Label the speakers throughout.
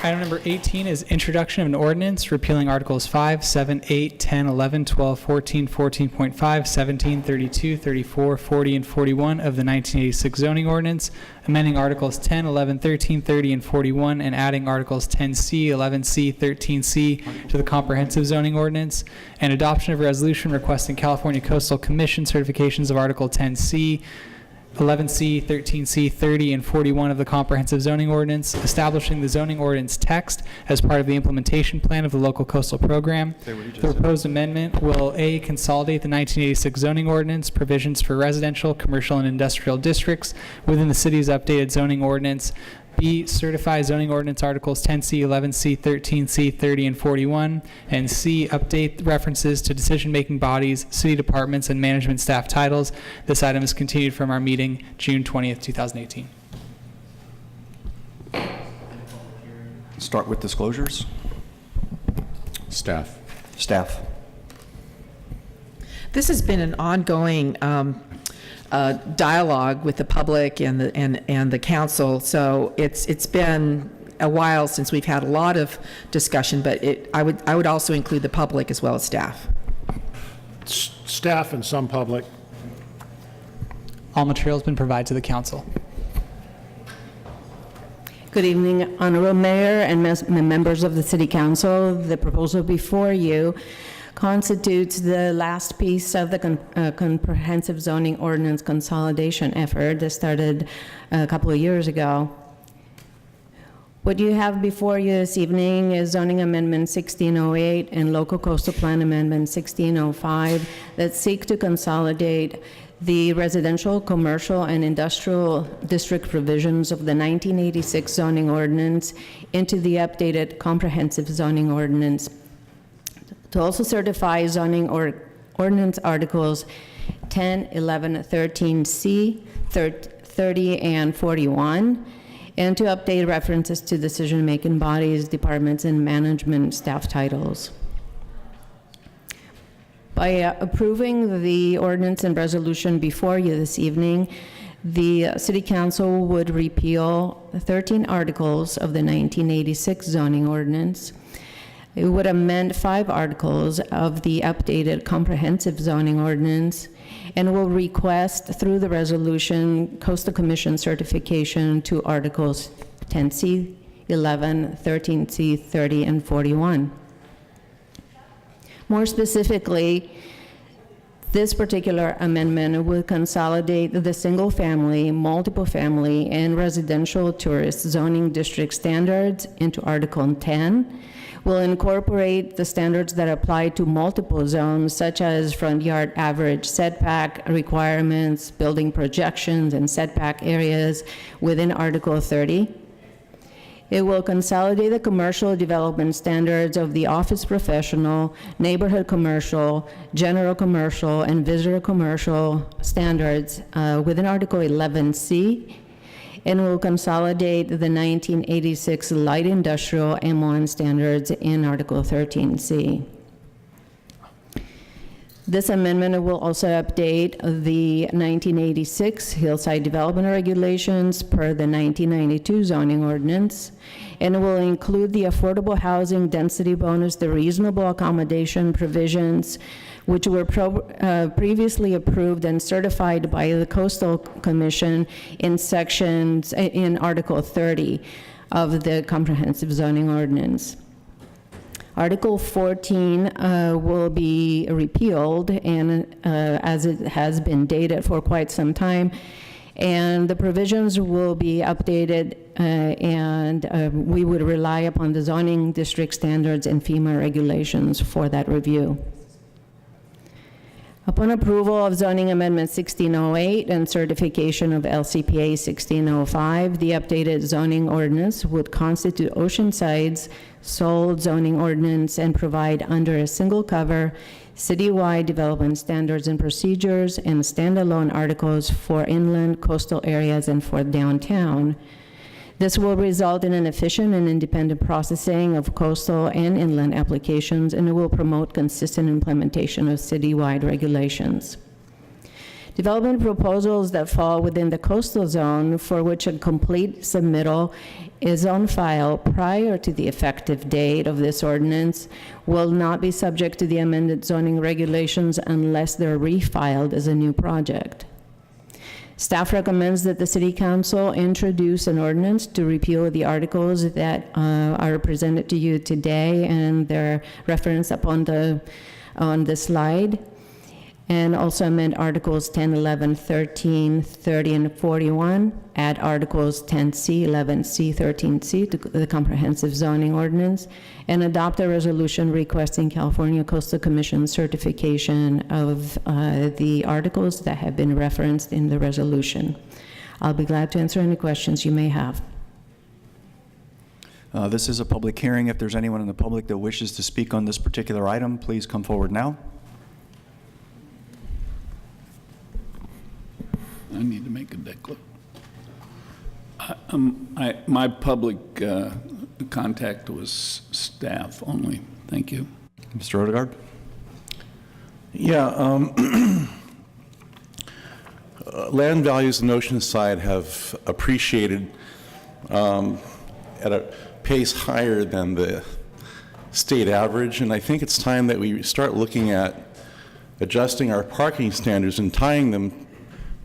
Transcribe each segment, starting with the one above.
Speaker 1: Item number 18 is introduction of an ordinance repealing Articles 5, 7, 8, 10, 11, 12, 14, 14.5, 17, 32, 34, 40, and 41 of the 1986 zoning ordinance, amending Articles 10, 11, 13, 30, and 41, and adding Articles 10C, 11C, 13C to the comprehensive zoning ordinance, and adoption of a resolution requesting California Coastal Commission certifications of Article 10C, 11C, 13C, 30, and 41 of the comprehensive zoning ordinance, establishing the zoning ordinance text as part of the implementation plan of the local coastal program. The proposed amendment will A, consolidate the 1986 zoning ordinance provisions for residential, commercial, and industrial districts within the city's updated zoning ordinance. B, certify zoning ordinance Articles 10C, 11C, 13C, 30, and 41. And C, update references to decision-making bodies, city departments, and management staff titles. This item is continued from our meeting June 20th, 2018.
Speaker 2: Start with disclosures.
Speaker 3: Staff.
Speaker 2: Staff.
Speaker 4: This has been an ongoing dialogue with the public and the council. So it's been a while since we've had a lot of discussion, but I would also include the public as well as staff.
Speaker 5: Staff and some public.
Speaker 1: All material has been provided to the council.
Speaker 6: Good evening, Honorable Mayor and members of the City Council. The proposal before you constitutes the last piece of the comprehensive zoning ordinance consolidation effort that started a couple of years ago. What you have before you this evening is zoning amendment 1608 and local coastal plan amendment 1605 that seek to consolidate the residential, commercial, and industrial district provisions of the 1986 zoning ordinance into the updated comprehensive zoning ordinance, to also certify zoning ordinance Articles 10, 11, 13C, 30, and 41, and to update references to decision-making bodies, departments, and management staff titles. By approving the ordinance and resolution before you this evening, the City Council would repeal 13 articles of the 1986 zoning ordinance. It would amend 5 articles of the updated comprehensive zoning ordinance and will request through the resolution Coastal Commission certification to Articles 10C, 11, 13C, 30, and 41. More specifically, this particular amendment would consolidate the single-family, multiple-family, and residential tourist zoning district standards into Article 10, will incorporate the standards that apply to multiple zones, such as front yard average setback requirements, building projections, and setback areas within Article 30. It will consolidate the commercial development standards of the office professional, neighborhood commercial, general commercial, and visitor commercial standards within Article 11C, and will consolidate the 1986 light industrial M1 standards in Article 13C. This amendment will also update the 1986 hillside development regulations per the 1992 zoning ordinance, and it will include the affordable housing density bonus, the reasonable accommodation provisions, which were previously approved and certified by the Coastal Commission in sections in Article 30 of the comprehensive zoning ordinance. Article 14 will be repealed, and as it has been dated for quite some time, and the provisions will be updated, and we would rely upon the zoning district standards and FEMA regulations for that review. Upon approval of zoning amendment 1608 and certification of LCPA 1605, the updated zoning ordinance would constitute Oceanside's sole zoning ordinance and provide under a single cover citywide development standards and procedures and standalone articles for inland coastal areas and for downtown. This will result in an efficient and independent processing of coastal and inland applications, and it will promote consistent implementation of citywide regulations. Development proposals that fall within the coastal zone for which a complete submittal is on file prior to the effective date of this ordinance will not be subject to the amended zoning regulations unless they're refiled as a new project. Staff recommends that the City Council introduce an ordinance to repeal the articles that are presented to you today, and they're referenced up on the slide, and also amend Articles 10, 11, 13, 30, and 41, add Articles 10C, 11C, 13C to the Comprehensive Zoning Ordinance, and adopt a resolution requesting California Coastal Commission certification of the articles that have been referenced in the resolution. I'll be glad to answer any questions you may have.
Speaker 2: This is a public hearing. If there's anyone in the public that wishes to speak on this particular item, please come forward now.
Speaker 3: I need to make a declaration. My public contact was staff only. Thank you.
Speaker 2: Mr. Odegaard?
Speaker 5: Yeah, land values in Oceanside have appreciated at a pace higher than the state average, and I think it's time that we start looking at adjusting our parking standards and tying them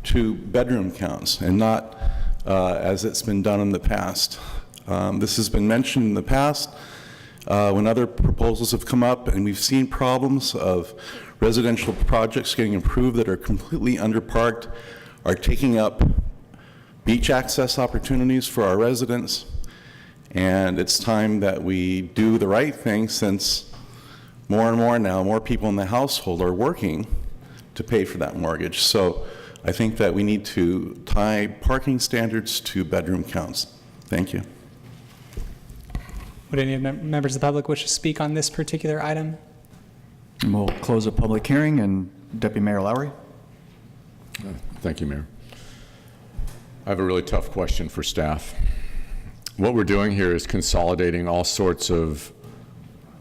Speaker 5: to bedroom counts and not as it's been done in the past. This has been mentioned in the past when other proposals have come up, and we've seen problems of residential projects getting improved that are completely underparked, are taking up beach access opportunities for our residents, and it's time that we do the right thing, since more and more now, more people in the household are working to pay for that mortgage. So I think that we need to tie parking standards to bedroom counts. Thank you.
Speaker 1: Would any members of the public wish to speak on this particular item?
Speaker 2: And we'll close the public hearing, and Deputy Mayor Lowry?
Speaker 7: Thank you, Mayor. I have a really tough question for staff. What we're doing here is consolidating all sorts of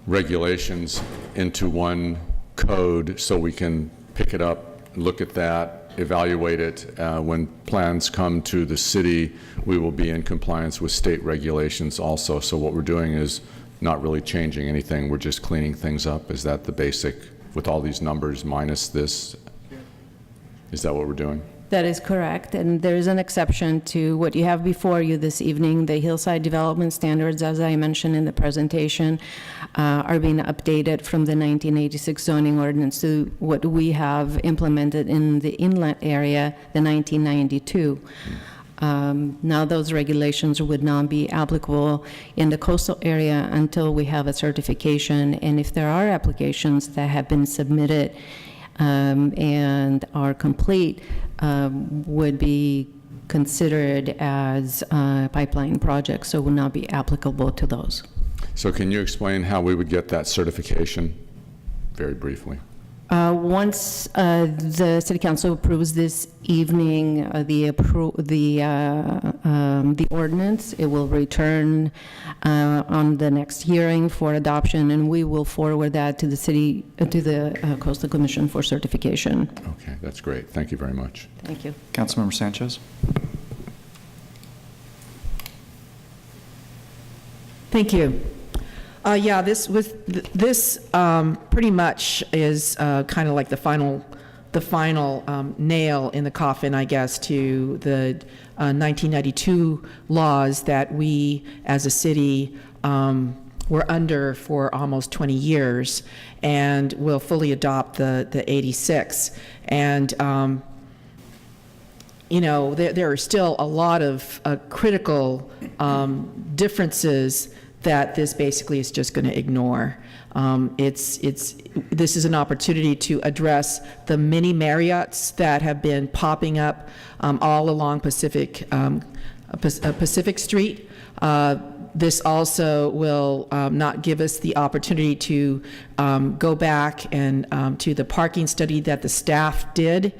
Speaker 7: regulations into one code so we can pick it up, look at that, evaluate it. When plans come to the city, we will be in compliance with state regulations also. So what we're doing is not really changing anything. We're just cleaning things up. Is that the basic, with all these numbers minus this? Is that what we're doing?
Speaker 6: That is correct, and there is an exception to what you have before you this evening. The hillside development standards, as I mentioned in the presentation, are being updated from the 1986 zoning ordinance to what we have implemented in the inland area, the 1992. Now those regulations would not be applicable in the coastal area until we have a certification, and if there are applications that have been submitted and are complete, would be considered as pipeline projects, so will not be applicable to those.
Speaker 7: So can you explain how we would get that certification, very briefly?
Speaker 6: Once the City Council approves this evening the ordinance, it will return on the next hearing for adoption, and we will forward that to the Coastal Commission for certification.
Speaker 7: Okay, that's great. Thank you very much.
Speaker 6: Thank you.
Speaker 2: Councilmember Sanchez?
Speaker 4: Thank you. Yeah, this pretty much is kind of like the final nail in the coffin, I guess, to the 1992 laws that we as a city were under for almost 20 years, and will fully adopt the 86. And you know, there are still a lot of critical differences that this basically is just going to ignore. This is an opportunity to address the mini Marriotts that have been popping up all along Pacific Street. This also will not give us the opportunity to go back and to the parking study that the staff did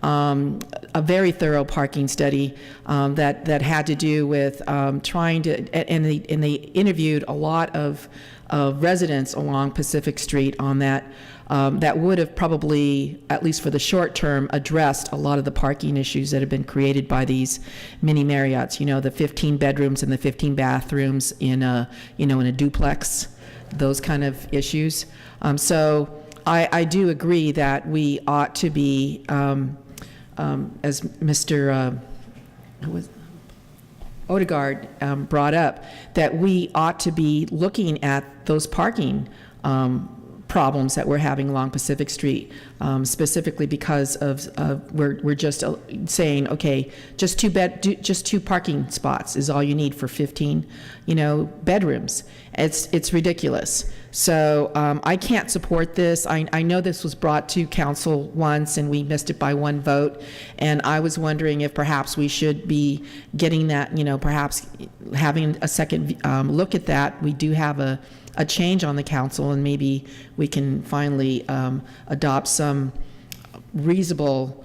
Speaker 4: a very thorough parking study that had to do with trying to, and they interviewed a lot of residents along Pacific Street on that. That would have probably, at least for the short term, addressed a lot of the parking issues that have been created by these mini Marriotts. You know, the 15 bedrooms and the 15 bathrooms in a duplex, those kind of issues. So I do agree that we ought to be, as Mr. Odegaard brought up, that we ought to be looking at those parking problems that we're having along Pacific Street, specifically because of we're just saying, okay, just two parking spots is all you need for 15, bedrooms. It's ridiculous. So I can't support this. I know this was brought to council once and we missed it by one vote, and I was wondering if perhaps we should be getting that, perhaps having a second look at that. We do have a change on the council, and maybe we can finally adopt some reasonable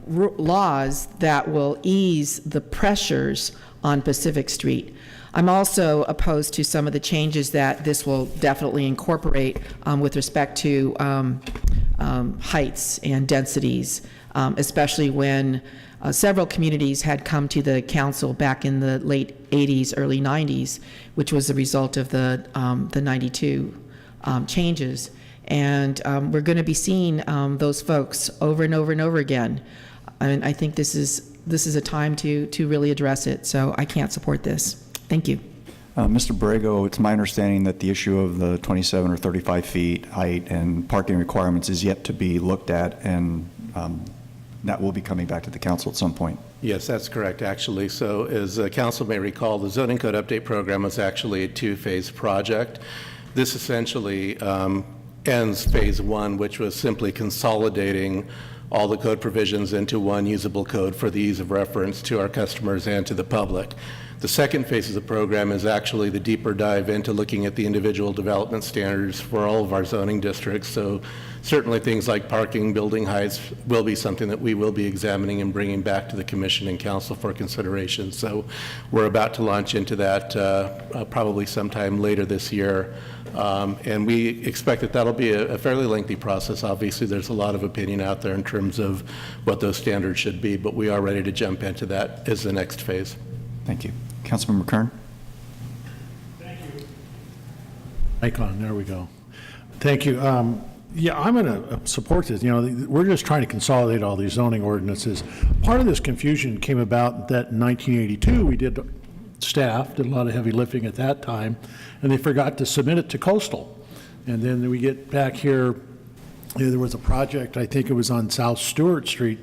Speaker 4: laws that will ease the pressures on Pacific Street. I'm also opposed to some of the changes that this will definitely incorporate with respect to heights and densities, especially when several communities had come to the council back in the late 80s, early 90s, which was the result of the 92 changes. And we're going to be seeing those folks over and over and over again. And I think this is a time to really address it. So I can't support this. Thank you.
Speaker 2: Mr. Borrego, it's my understanding that the issue of the 27 or 35 feet height and parking requirements is yet to be looked at, and that will be coming back to the council at some point.
Speaker 8: Yes, that's correct, actually. So as council may recall, the zoning code update program was actually a two-phase project. This essentially ends phase one, which was simply consolidating all the code provisions into one usable code for the ease of reference to our customers and to the public. The second phase of the program is actually the deeper dive into looking at the individual development standards for all of our zoning districts. So certainly things like parking, building heights will be something that we will be examining and bringing back to the commission and council for consideration. So we're about to launch into that probably sometime later this year. And we expect that that'll be a fairly lengthy process. Obviously, there's a lot of opinion out there in terms of what those standards should be, but we are ready to jump into that as the next phase.
Speaker 2: Thank you. Councilmember Kern?
Speaker 9: Thank you. Icon, there we go. Thank you. Yeah, I'm going to support this. We're just trying to consolidate all these zoning ordinances. Part of this confusion came about that in 1982, staff did a lot of heavy lifting at that time, and they forgot to submit it to coastal. And then we get back here, there was a project, I think it was on South Stewart Street,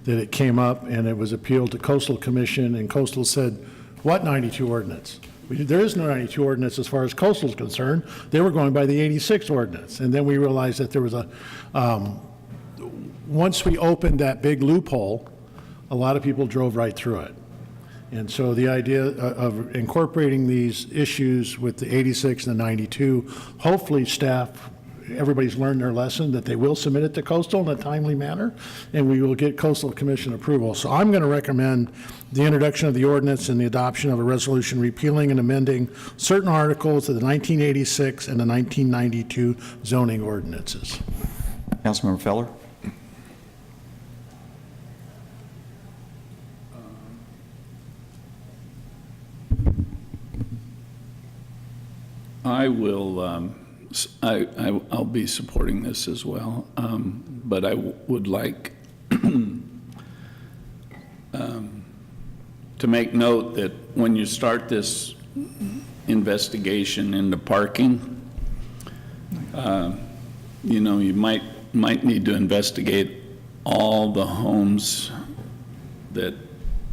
Speaker 9: that it came up and it was appealed to Coastal Commission, and Coastal said, what 92 ordinance? There is no 92 ordinance as far as coastal is concerned. They were going by the 86 ordinance. And then we realized that there was once we opened that big loophole, a lot of people drove right through it. And so the idea of incorporating these issues with the 86 and the 92, hopefully staff, everybody's learned their lesson that they will submit it to coastal in a timely manner, and we will get coastal commission approval. So I'm going to recommend the introduction of the ordinance and the adoption of a resolution repealing and amending certain articles of the 1986 and the 1992 zoning ordinances.
Speaker 2: Councilmember Feller?
Speaker 3: I will, I'll be supporting this as well, but I would like to make note that when you start this investigation into parking, you might need to investigate all the homes that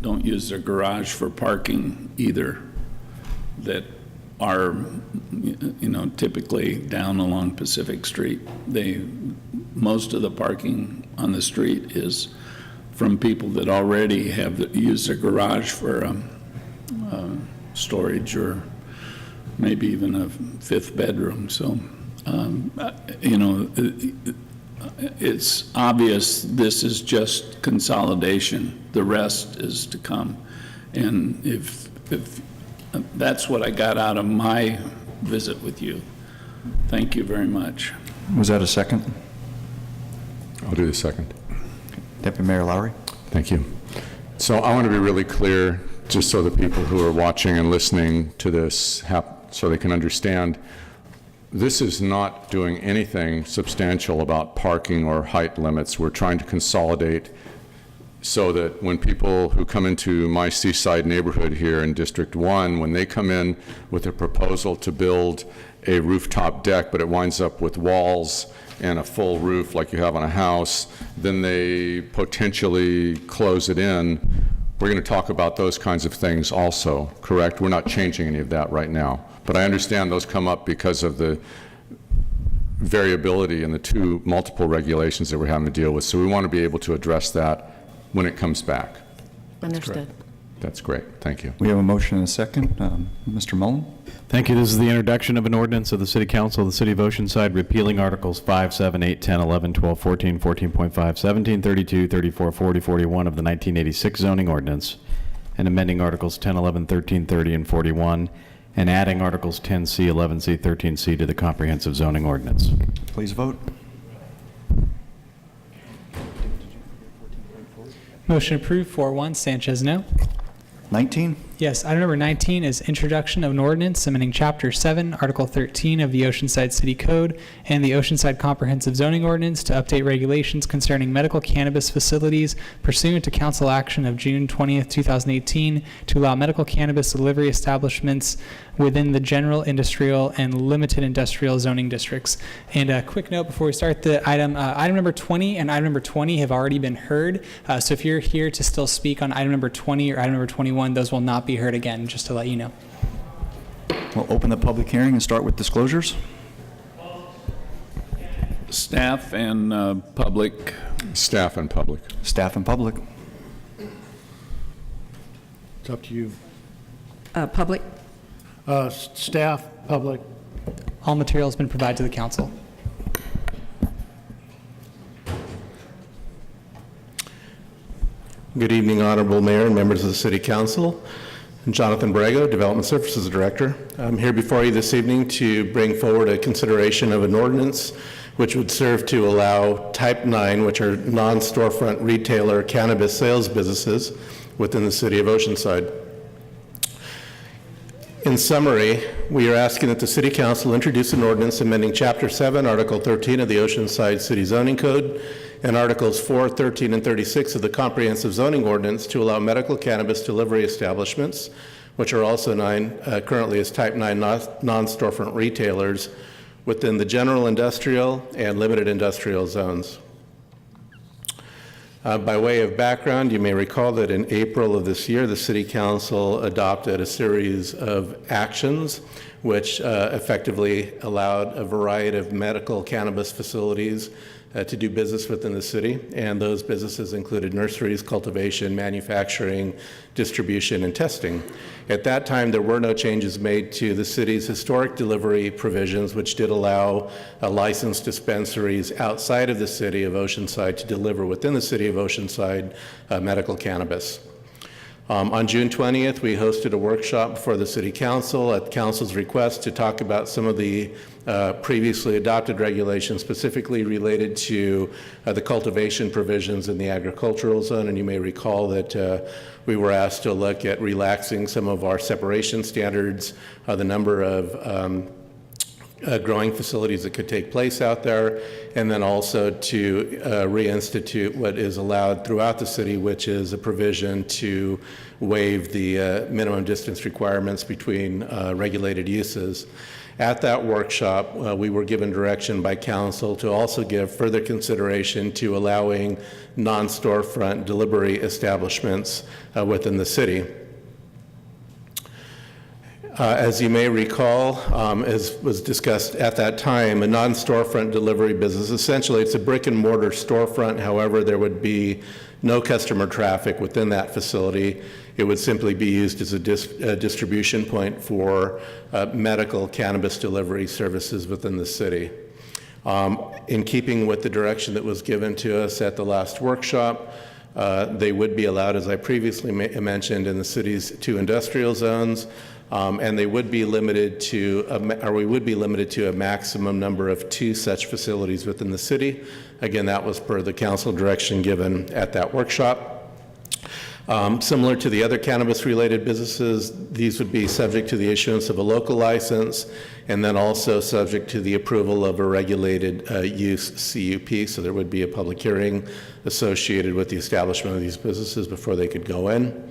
Speaker 3: don't use their garage for parking either, that are, typically down along Pacific Street. Most of the parking on the street is from people that already have used their garage for storage or maybe even a fifth bedroom. So, it's obvious this is just consolidation. The rest is to come. And if that's what I got out of my visit with you. Thank you very much.
Speaker 2: Was that a second?
Speaker 7: I'll do the second.
Speaker 2: Deputy Mayor Lowry?
Speaker 7: Thank you. So I want to be really clear, just so the people who are watching and listening to this so they can understand. This is not doing anything substantial about parking or height limits. We're trying to consolidate so that when people who come into my seaside neighborhood here in District 1, when they come in with a proposal to build a rooftop deck, but it winds up with walls and a full roof like you have on a house, then they potentially close it in. We're going to talk about those kinds of things also, correct? We're not changing any of that right now. But I understand those come up because of the variability in the two multiple regulations that we're having to deal with. So we want to be able to address that when it comes back.
Speaker 6: Understood.
Speaker 7: That's great. Thank you.
Speaker 2: We have a motion and a second. Mr. Mullen?
Speaker 10: Thank you. This is the introduction of an ordinance of the City Council of the City of Oceanside repealing Articles 5, 7, 8, 10, 11, 12, 14, 14.5, 17, 32, 34, 40, 41 of the 1986 zoning ordinance, and amending Articles 10, 11, 13, 30, and 41, and adding Articles 10C, 11C, 13C to the comprehensive zoning ordinance.
Speaker 2: Please vote.
Speaker 1: Motion approved, 4-1. Sanchez, no.
Speaker 2: 19?
Speaker 1: Yes, item number 19 is introduction of an ordinance amending Chapter 7, Article 13 of the Oceanside City Code and the Oceanside Comprehensive Zoning Ordinance to update regulations concerning medical cannabis facilities pursuant to council action of June 20th, 2018 to allow medical cannabis delivery establishments within the general industrial and limited industrial zoning districts. And a quick note before we start the item, item number 20 and item number 20 have already been heard. So if you're here to still speak on item number 20 or item number 21, those will not be heard again, just to let you know.
Speaker 2: We'll open the public hearing and start with disclosures.
Speaker 3: Staff and public.
Speaker 7: Staff and public.
Speaker 2: Staff and public.
Speaker 9: It's up to you.
Speaker 4: Public?
Speaker 9: Staff, public.
Speaker 1: All material has been provided to the council.
Speaker 8: Good evening, Honorable Mayor and members of the City Council. I'm Jonathan Brago, Development Services Director. I'm here before you this evening to bring forward a consideration of an ordinance which would serve to allow Type 9, which are non-storefront retailer cannabis sales businesses within the City of Oceanside. In summary, we are asking that the City Council introduce an ordinance amending Chapter 7, Article 13 of the Oceanside City Zoning Code and Articles 4, 13, and 36 of the Comprehensive Zoning Ordinance to allow medical cannabis delivery establishments, which are also currently as Type 9 non-storefront retailers, within the general industrial and limited industrial zones. By way of background, you may recall that in April of this year, the City Council adopted a series of actions which effectively allowed a variety of medical cannabis facilities to do business within the city, and those businesses included nurseries, cultivation, manufacturing, distribution, and testing. At that time, there were no changes made to the city's historic delivery provisions, which did allow licensed dispensaries outside of the city of Oceanside to deliver within the city of Oceanside medical cannabis. On June 20th, we hosted a workshop before the City Council at Council's request to talk about some of the previously adopted regulations specifically related to the cultivation provisions in the agricultural zone. And you may recall that we were asked to look at relaxing some of our separation standards, the number of growing facilities that could take place out there, and then also to reinstitute what is allowed throughout the city, which is a provision to waive the minimum distance requirements between regulated uses. At that workshop, we were given direction by council to also give further consideration to allowing non-storefront delivery establishments within the city. As you may recall, as was discussed at that time, a non-storefront delivery business, essentially it's a brick and mortar storefront. However, there would be no customer traffic within that facility. It would simply be used as a distribution point for medical cannabis delivery services within the city. in keeping with the direction that was given to us at the last workshop, they would be allowed, as I previously mentioned, in the city's 2 industrial zones, and they would be limited to, we would be limited to a maximum number of 2 such facilities within the city. Again, that was per the council direction given at that workshop. Similar to the other cannabis-related businesses, these would be subject to the issuance of a local license, and then also subject to the approval of a regulated use CUP. So there would be a public hearing associated with the establishment of these businesses before they could go in.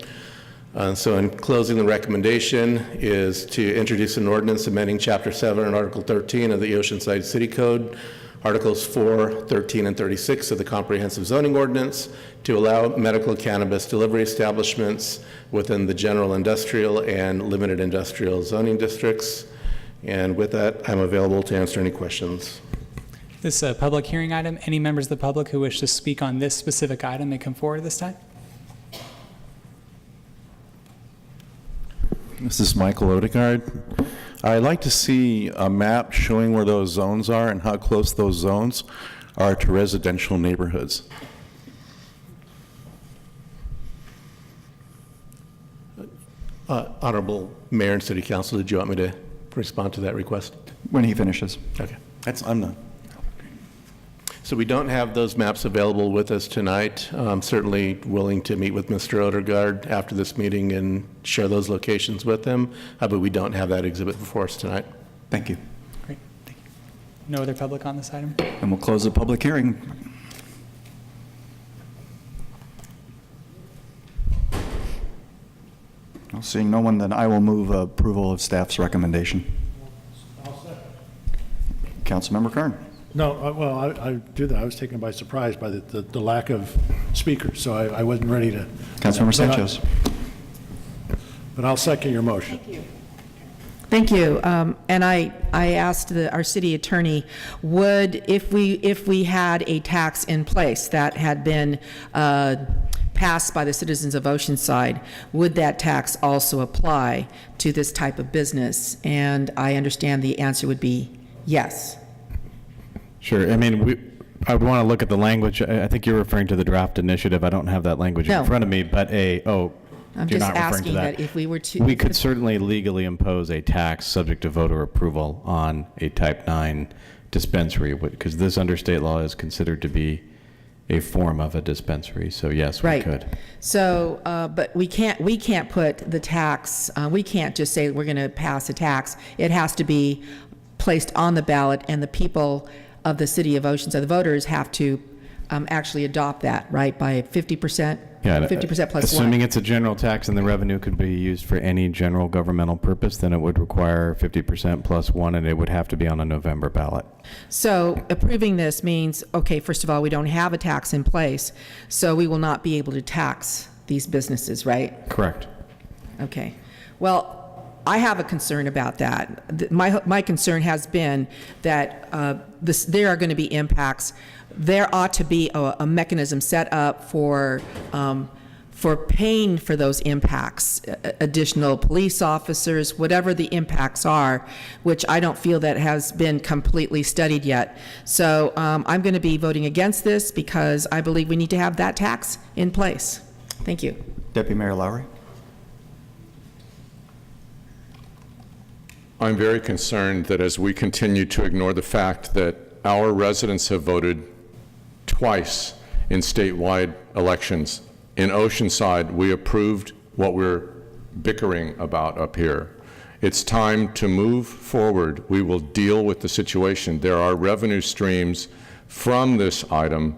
Speaker 8: So in closing, the recommendation is to introduce an ordinance amending Chapter 7 and Article 13 of the Oceanside City Code, Articles 4, 13, and 36 of the Comprehensive Zoning Ordinance to allow medical cannabis delivery establishments within the general industrial and limited industrial zoning districts. And with that, I'm available to answer any questions.
Speaker 1: This is a public hearing item. Any members of the public who wish to speak on this specific item may come forward at this time.
Speaker 5: This is Michael Odegaard. I'd like to see a map showing where those zones are and how close those zones are to residential neighborhoods.
Speaker 8: Honorable Mayor and City Council, did you want me to respond to that request?
Speaker 2: When he finishes.
Speaker 8: Okay.
Speaker 5: I'm done.
Speaker 8: So we don't have those maps available with us tonight. I'm certainly willing to meet with Mr. Odegaard after this meeting and share those locations with him, but we don't have that exhibit before us tonight.
Speaker 2: Thank you.
Speaker 1: Great. Thank you. No other public on this item?
Speaker 2: And we'll close the public hearing. Well, seeing no one, then I will move approval of staff's recommendation. Councilmember Kern.
Speaker 9: No, well, I do that. I was taken by surprise by the lack of speakers, so I wasn't ready to.
Speaker 2: Councilmember Sanchez.
Speaker 9: But I'll second your motion.
Speaker 4: Thank you. And I asked our city attorney, if we had a tax in place that had been passed by the citizens of Oceanside, would that tax also apply to this type of business? And I understand the answer would be yes.
Speaker 10: Sure. I mean, I would want to look at the language. I think you're referring to the draft initiative. I don't have that language
Speaker 4: No.
Speaker 10: in front of me, but
Speaker 4: I'm
Speaker 10: you're
Speaker 4: just
Speaker 10: not referring to
Speaker 4: asking
Speaker 10: that.
Speaker 4: that if we were to.
Speaker 10: We could certainly legally impose a tax subject to voter approval on a Type 9 dispensary, because this under state law is considered to be a form of a dispensary. So yes, we
Speaker 4: Right.
Speaker 10: could.
Speaker 4: So, but we can't put the tax, we can't just say we're going to pass a tax. It has to be placed on the ballot, and the people of the city of Oceanside, the voters have to actually adopt that, right, by 50%?
Speaker 10: Yeah,
Speaker 4: 50% plus one.
Speaker 10: assuming it's a general tax and the revenue could be used for any general governmental purpose, then it would require 50% plus one, and it would have to be on a November ballot.
Speaker 4: So approving this means, okay, first of all, we don't have a tax in place, so we will not be able to tax these businesses, right?
Speaker 10: Correct.
Speaker 4: Okay. Well, I have a concern about that. My concern has been that there are going to be impacts. There ought to be a mechanism set up for paying for those impacts, additional police officers, whatever the impacts are, which I don't feel that has been completely studied yet. So I'm going to be voting against this because I believe we need to have that tax in place. Thank you.
Speaker 2: Deputy Mayor Lowry.
Speaker 7: I'm very concerned that as we continue to ignore the fact that our residents have voted twice in statewide elections. In Oceanside, we approved what we're bickering about up here. It's time to move forward. We will deal with the situation. There are revenue streams from this item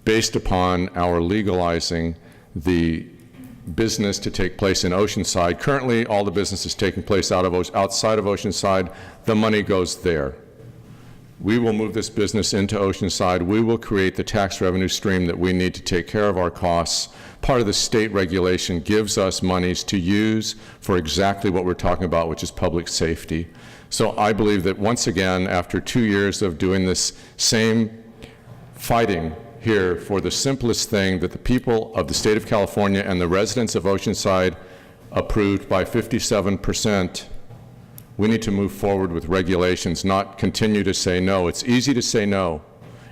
Speaker 7: based upon our legalizing the business to take place in Oceanside. Currently, all the business is taking place outside of Oceanside. The money goes there. We will move this business into Oceanside. We will create the tax revenue stream that we need to take care of our costs. Part of the state regulation gives us monies to use for exactly what we're talking about, which is public safety. So I believe that once again, after 2 years of doing this same fighting here for the simplest thing that the people of the state of California and the residents of Oceanside approved by 57%, We need to move forward with regulations, not continue to say no. It's easy to say no.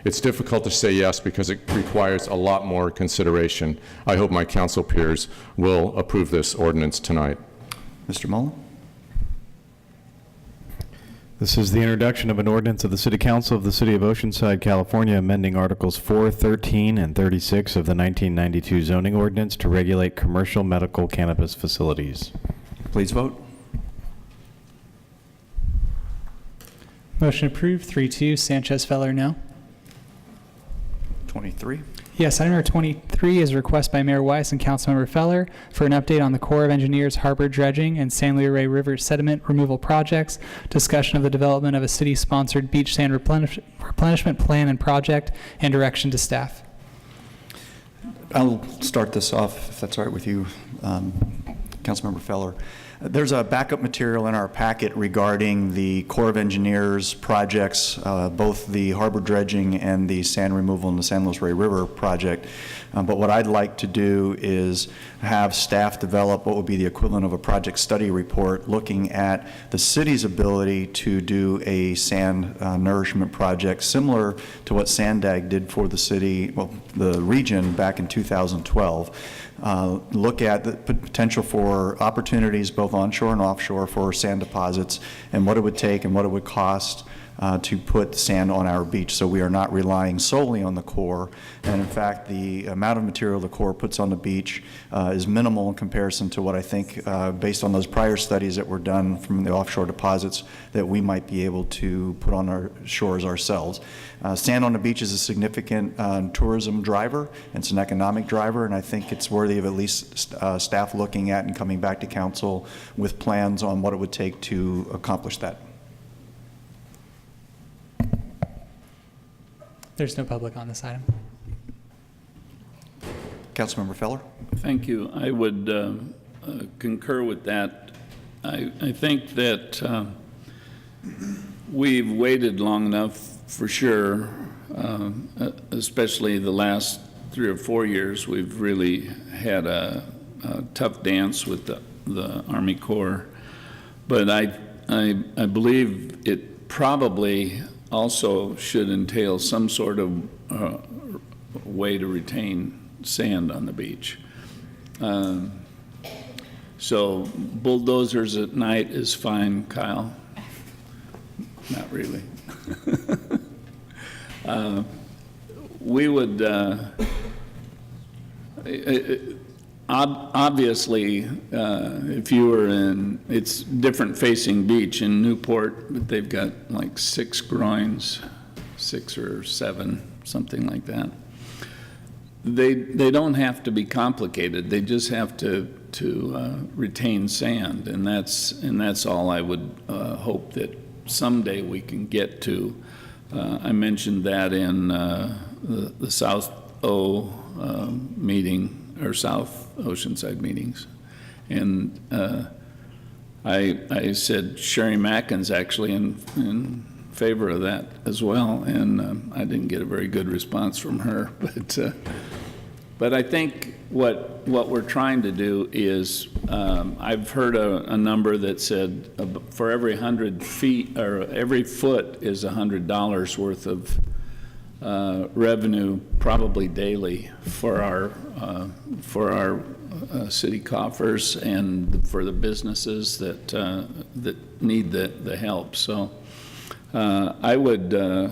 Speaker 7: It's difficult to say yes because it requires a lot more consideration. I hope my council peers will approve this ordinance tonight.
Speaker 2: Mr. Mullen?
Speaker 10: This is the introduction of an ordinance of the City Council of the City of Oceanside, California, amending Articles 4, 13, and 36 of the 1992 zoning ordinance to regulate commercial medical cannabis facilities.
Speaker 2: Please vote.
Speaker 1: Motion approved, 3-2. Sanchez Feller, no.
Speaker 2: 23.
Speaker 1: Yes, item number 23 is a request by Mayor Weiss and Councilmember Feller for an update on the Corps of Engineers harbor dredging and San Luis River sediment removal projects, discussion of the development of a city-sponsored beach sand replenishment plan and project, and direction to staff.
Speaker 2: I'll start this off, if that's all right with you, Councilmember Feller. There's a backup material in our packet regarding the Corps of Engineers projects, both the harbor dredging and the sand removal in the San Luis River project. But what I'd like to do is have staff develop what would be the equivalent of a project study report looking at the city's ability to do a sand nourishment project similar to what Sandag did for the city, well, the region back in 2012. Look at the potential for opportunities both onshore and offshore for sand deposits and what it would take and what it would cost to put sand on our beach, so we are not relying solely on the Corps. And in fact, the amount of material the Corps puts on the beach is minimal in comparison to what I think, based on those prior studies that were done from the offshore deposits, that we might be able to put on our shores ourselves. Sand on the beach is a significant tourism driver. It's an economic driver, and I think it's worthy of at least staff looking at and coming back to council with plans on what it would take to accomplish that.
Speaker 1: There's no public on this item.
Speaker 2: Councilmember Feller?
Speaker 3: Thank you. I would concur with that. I think that we've waited long enough, for sure, especially the last 3 or 4 years. We've really had a tough dance with the Army Corps. But I believe it probably also should entail some sort of way to retain sand on the beach. So bulldozers at night is fine, Kyle. Not really. We would, obviously, if you were in, it's different facing beach in Newport, but they've got like 6 groins, 6 or 7, something like that. They don't have to be complicated. They just have to retain sand, and that's all I would hope that someday we can get to. I mentioned that in the South O meeting, or South Oceanside meetings, and I said Sherry Mackin's actually in favor of that as well, and I didn't get a very good response from her, but I think what we're trying to do is, I've heard a number that said for every 100 feet, or every foot is $100 worth of revenue, probably daily, for our city coffers and for the businesses that need the help. So I would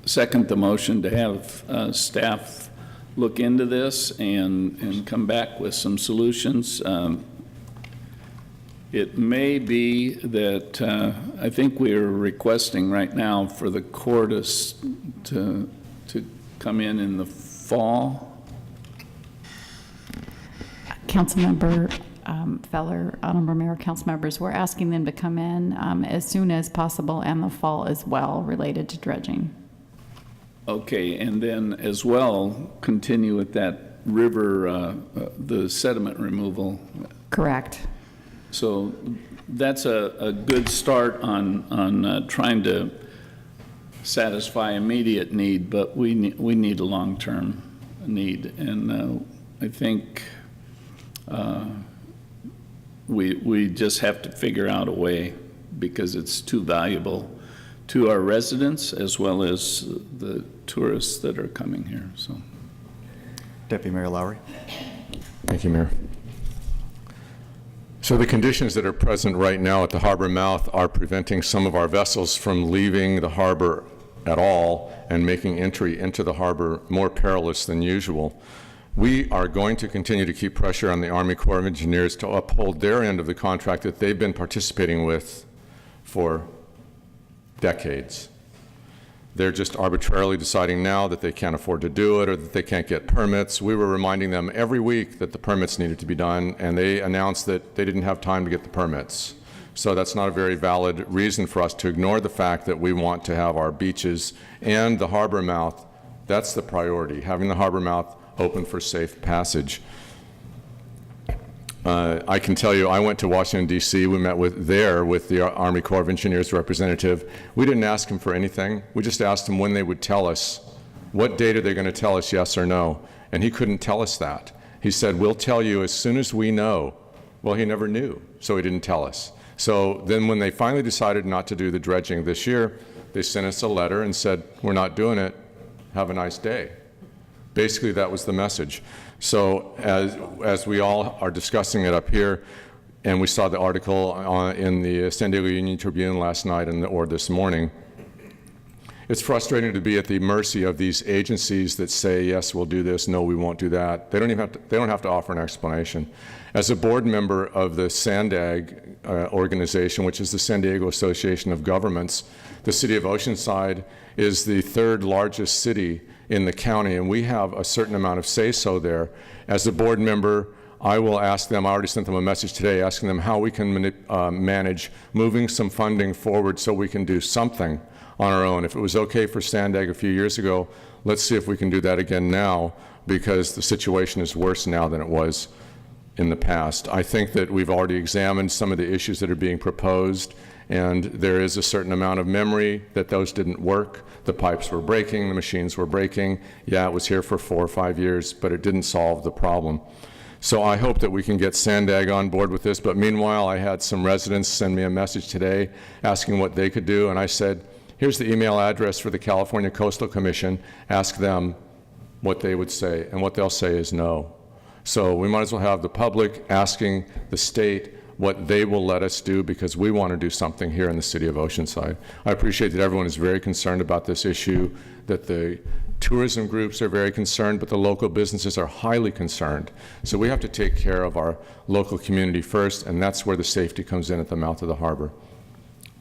Speaker 3: second the motion to have staff look into this and come back with some solutions. It may be that I think we're requesting right now for the Corps to come in the fall.
Speaker 11: Councilmember Feller, Honorable Mayor, council members, we're asking them to come in as soon as possible, and the fall as well, related to dredging.
Speaker 3: Okay, and then as well, continue with that river, the sediment removal.
Speaker 11: Correct.
Speaker 3: So that's a good start on trying to satisfy immediate need, but we need a long-term need, and I think we just have to figure out a way because it's too valuable to our residents as well as the tourists that are coming here, so.
Speaker 2: Deputy Mayor Lowry.
Speaker 7: Thank you, Mayor. So the conditions that are present right now at the harbor mouth are preventing some of our vessels from leaving the harbor at all and making entry into the harbor more perilous than usual. We are going to continue to keep pressure on the Army Corps of Engineers to uphold their end of the contract that they've been participating with for decades. They're just arbitrarily deciding now that they can't afford to do it or that they can't get permits. We were reminding them every week that the permits needed to be done, and they announced that they didn't have time to get the permits. So that's not a very valid reason for us to ignore the fact that we want to have our beaches and the harbor mouth. That's the priority, having the harbor mouth open for safe passage. I can tell you, I went to Washington, D.C. We met with the Army Corps of Engineers representative. We didn't ask him for anything. We just asked him when they would tell us. What date are they going to tell us, yes or no? And he couldn't tell us that. He said, we'll tell you as soon as we know. Well, he never knew, so he didn't tell us. So then when they finally decided not to do the dredging this year, they sent us a letter and said, we're not doing it. Have a nice day. Basically, that was the message. So as we all are discussing it up here, and we saw the article in the San Diego Union Tribune last night or this morning, it's frustrating to be at the mercy of these agencies that say, yes, we'll do this, no, we won't do that. They don't have to offer an explanation. As a board member of the SANDAG organization, which is the San Diego Association of Governments, the city of Oceanside is the third largest city in the county, and we have a certain amount of say-so there. As a board member, I will ask them, I already sent them a message today asking them how we can manage moving some funding forward so we can do something on our own. If it was okay for SANDAG a few years ago, let's see if we can do that again now, because the situation is worse now than it was in the past. I think that we've already examined some of the issues that are being proposed, and there is a certain amount of memory that those didn't work. The pipes were breaking, the machines were breaking. Yeah, it was here for 4 or 5 years, but it didn't solve the problem. So I hope that we can get SANDAG on board with this, but meanwhile, I had some residents send me a message today asking what they could do, and I said, here's the email address for the California Coastal Commission. Ask them what they would say, and what they'll say is no. So we might as well have the public asking the state what they will let us do, because we want to do something here in the city of Oceanside. I appreciate that everyone is very concerned about this issue, that the tourism groups are very concerned, but the local businesses are highly concerned. So we have to take care of our local community first, and that's where the safety comes in at the mouth of the harbor.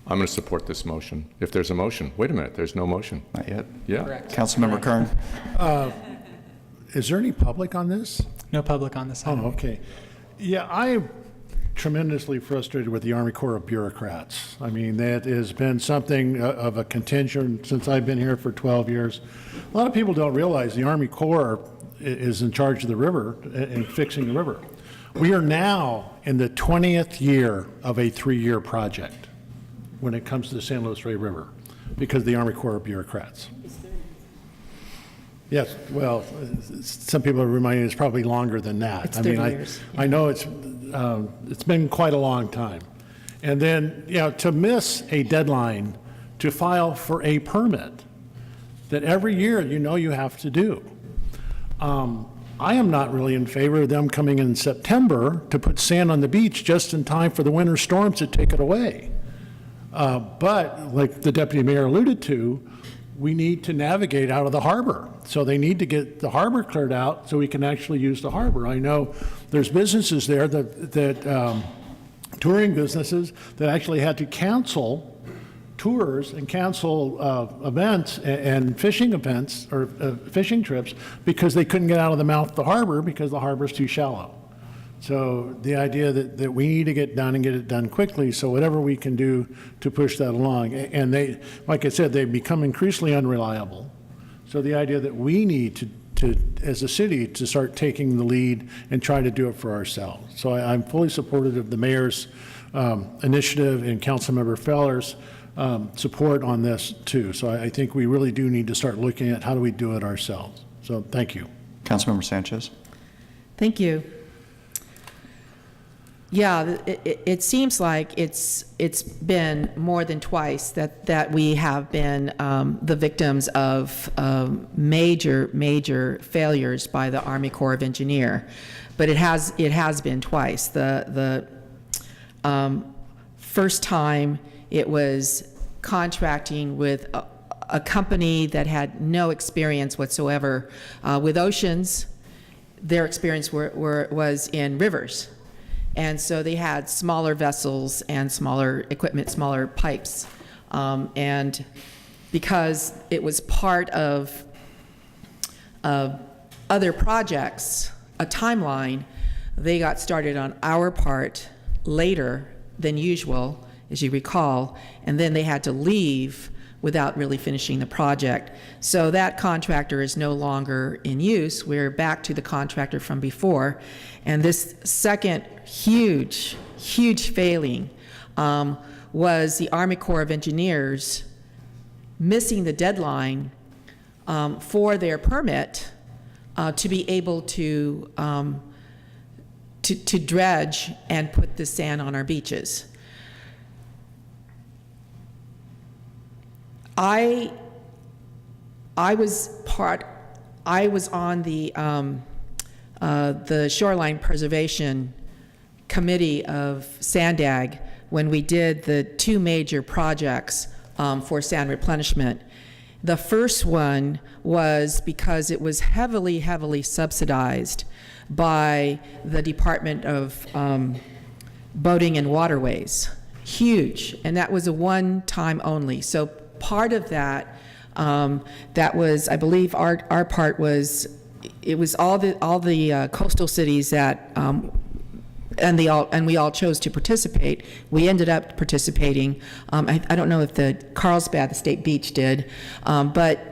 Speaker 7: I'm going to support this motion. If there's a motion. Wait a minute, there's no motion.
Speaker 2: Not yet.
Speaker 7: Yeah.
Speaker 1: Correct.
Speaker 2: Councilmember Kern.
Speaker 9: Is there any public on this?
Speaker 1: No public on this item.
Speaker 9: Oh, okay. Yeah, I'm tremendously frustrated with the Army Corps of Bureaucrats. I mean, that has been something of a contention since I've been here for 12 years. A lot of people don't realize the Army Corps is in charge of the river and fixing the river. We are now in the 20th year of a 3-year project when it comes to the San Luis Rey River because of the Army Corps of Bureaucrats. Yes, well, some people are reminding it's probably longer than that.
Speaker 4: It's 30 years.
Speaker 9: I know it's been quite a long time. And then, to miss a deadline to file for a permit that every year you have to do. I am not really in favor of them coming in September to put sand on the beach just in time for the winter storms to take it away. But like the deputy mayor alluded to, we need to navigate out of the harbor. So they need to get the harbor cleared out so we can actually use the harbor. I know there's businesses there that touring businesses that actually had to cancel tours and cancel events and fishing events or fishing trips because they couldn't get out of the mouth of the harbor because the harbor's too shallow. So the idea that we need to get done and get it done quickly, so whatever we can do to push that along. And they, like I said, they've become increasingly unreliable. So the idea that we need to as a city, to start taking the lead and try to do it for ourselves. So I'm fully supportive of the mayor's initiative and Councilmember Feller's support on this too. So I think we really do need to start looking at how do we do it ourselves. So thank you.
Speaker 2: Councilmember Sanchez.
Speaker 4: Thank you. Yeah, it seems like it's been more than twice that we have been the victims of major failures by the Army Corps of Engineer, but it has been twice. The first time it was contracting with a company that had no experience whatsoever with oceans. Their experience was in rivers. And so they had smaller vessels and smaller equipment, smaller pipes. And because it was part of other projects, a timeline, they got started on our part later than usual, as you recall, and then they had to leave without really finishing the project. So that contractor is no longer in use. We're back to the contractor from before. And this second huge failing was the Army Corps of Engineers missing the deadline for their permit to be able to dredge and put the sand on our beaches. I was on the Shoreline Preservation Committee of Sandag when we did the two major projects for sand replenishment. The first one was because it was heavily subsidized by the Department of Boating and Waterways. Huge, and that was a one-time only. So part of that, that was, I believe, our part was, it was all the coastal cities that, and we all chose to participate. We ended up participating. I don't know if the Carlsbad, the state beach, did, but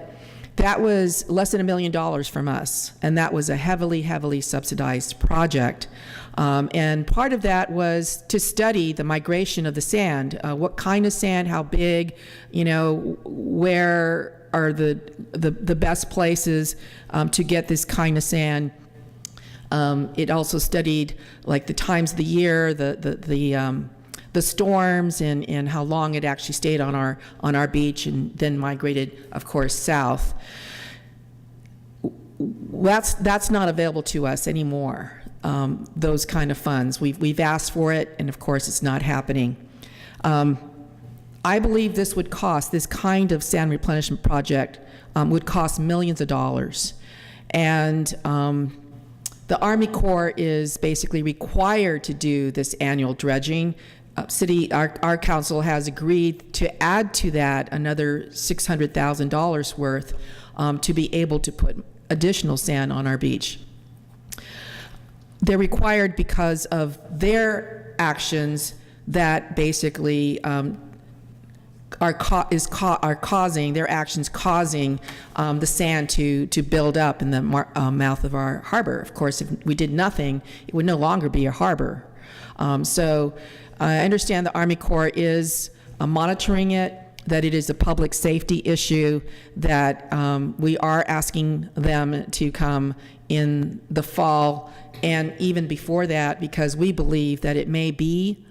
Speaker 4: that was less than $1 million from us, and that was a heavily subsidized project. And part of that was to study the migration of the sand. What kind of sand, how big, where are the best places to get this kind of sand. It also studied like the times of the year, the storms, and how long it actually stayed on our beach, and then migrated, of course, south. That's not available to us anymore. Those kind of funds. We've asked for it, and of course it's not happening. I believe this kind of sand replenishment project would cost millions of dollars. And the Army Corps is basically required to do this annual dredging. Our council has agreed to add to that another $600,000 worth to be able to put additional sand on our beach. They're required because of their actions that basically are causing the sand to build up in the mouth of our harbor. Of course, if we did nothing, it would no longer be a harbor. So I understand the Army Corps is monitoring it, that it is a public safety issue, that we are asking them to come in the fall and even before that, because we believe that it may be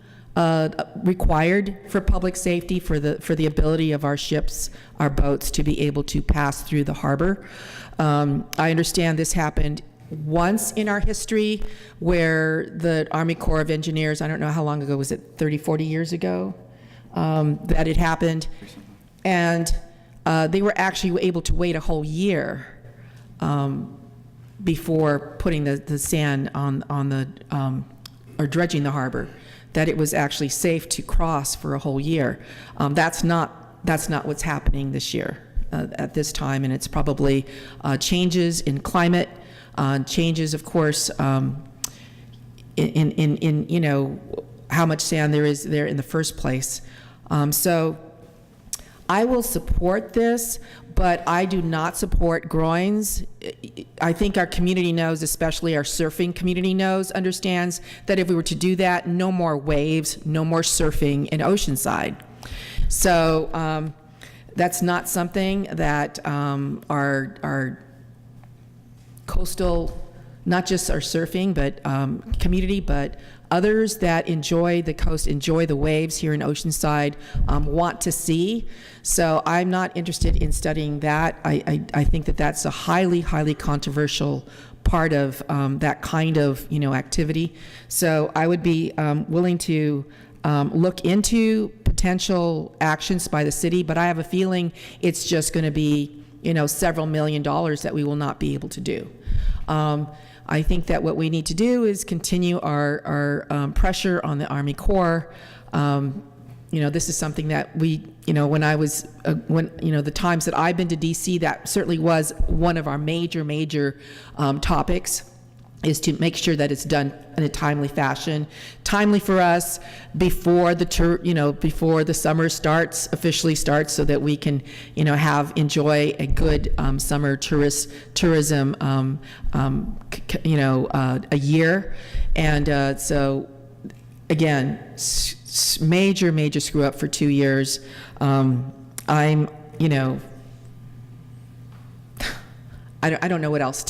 Speaker 4: required for public safety, for the ability of our ships, our boats, to be able to pass through the harbor. I understand this happened once in our history, where the Army Corps of Engineers, I don't know how long ago, was it 30, 40 years ago, that it happened, and they were actually able to wait a whole year before putting the sand on the or dredging the harbor, that it was actually safe to cross for a whole year. That's not what's happening this year at this time, and it's probably changes in climate, changes, of course, in how much sand there is there in the first place. So I will support this, but I do not support groins. I think our community knows, especially our surfing community understands that if we were to do that, no more waves, no more surfing in Oceanside. So that's not something that our coastal, not just our surfing, but community, but others that enjoy the coast, enjoy the waves here in Oceanside, want to see. So I'm not interested in studying that. I think that that's a highly, highly controversial part of that kind of, activity. So I would be willing to look into potential actions by the city, but I have a feeling it's just going to be, several $1 million that we will not be able to do. I think that what we need to do is continue our pressure on the Army Corps. This is something that we, when I was, the times that I've been to DC, that certainly was one of our major topics, is to make sure that it's done in a timely fashion. Timely for us before before the summer officially starts, so that we can, enjoy a good summer tourism, a year. And so, again, major screw up for 2 years. I don't know what else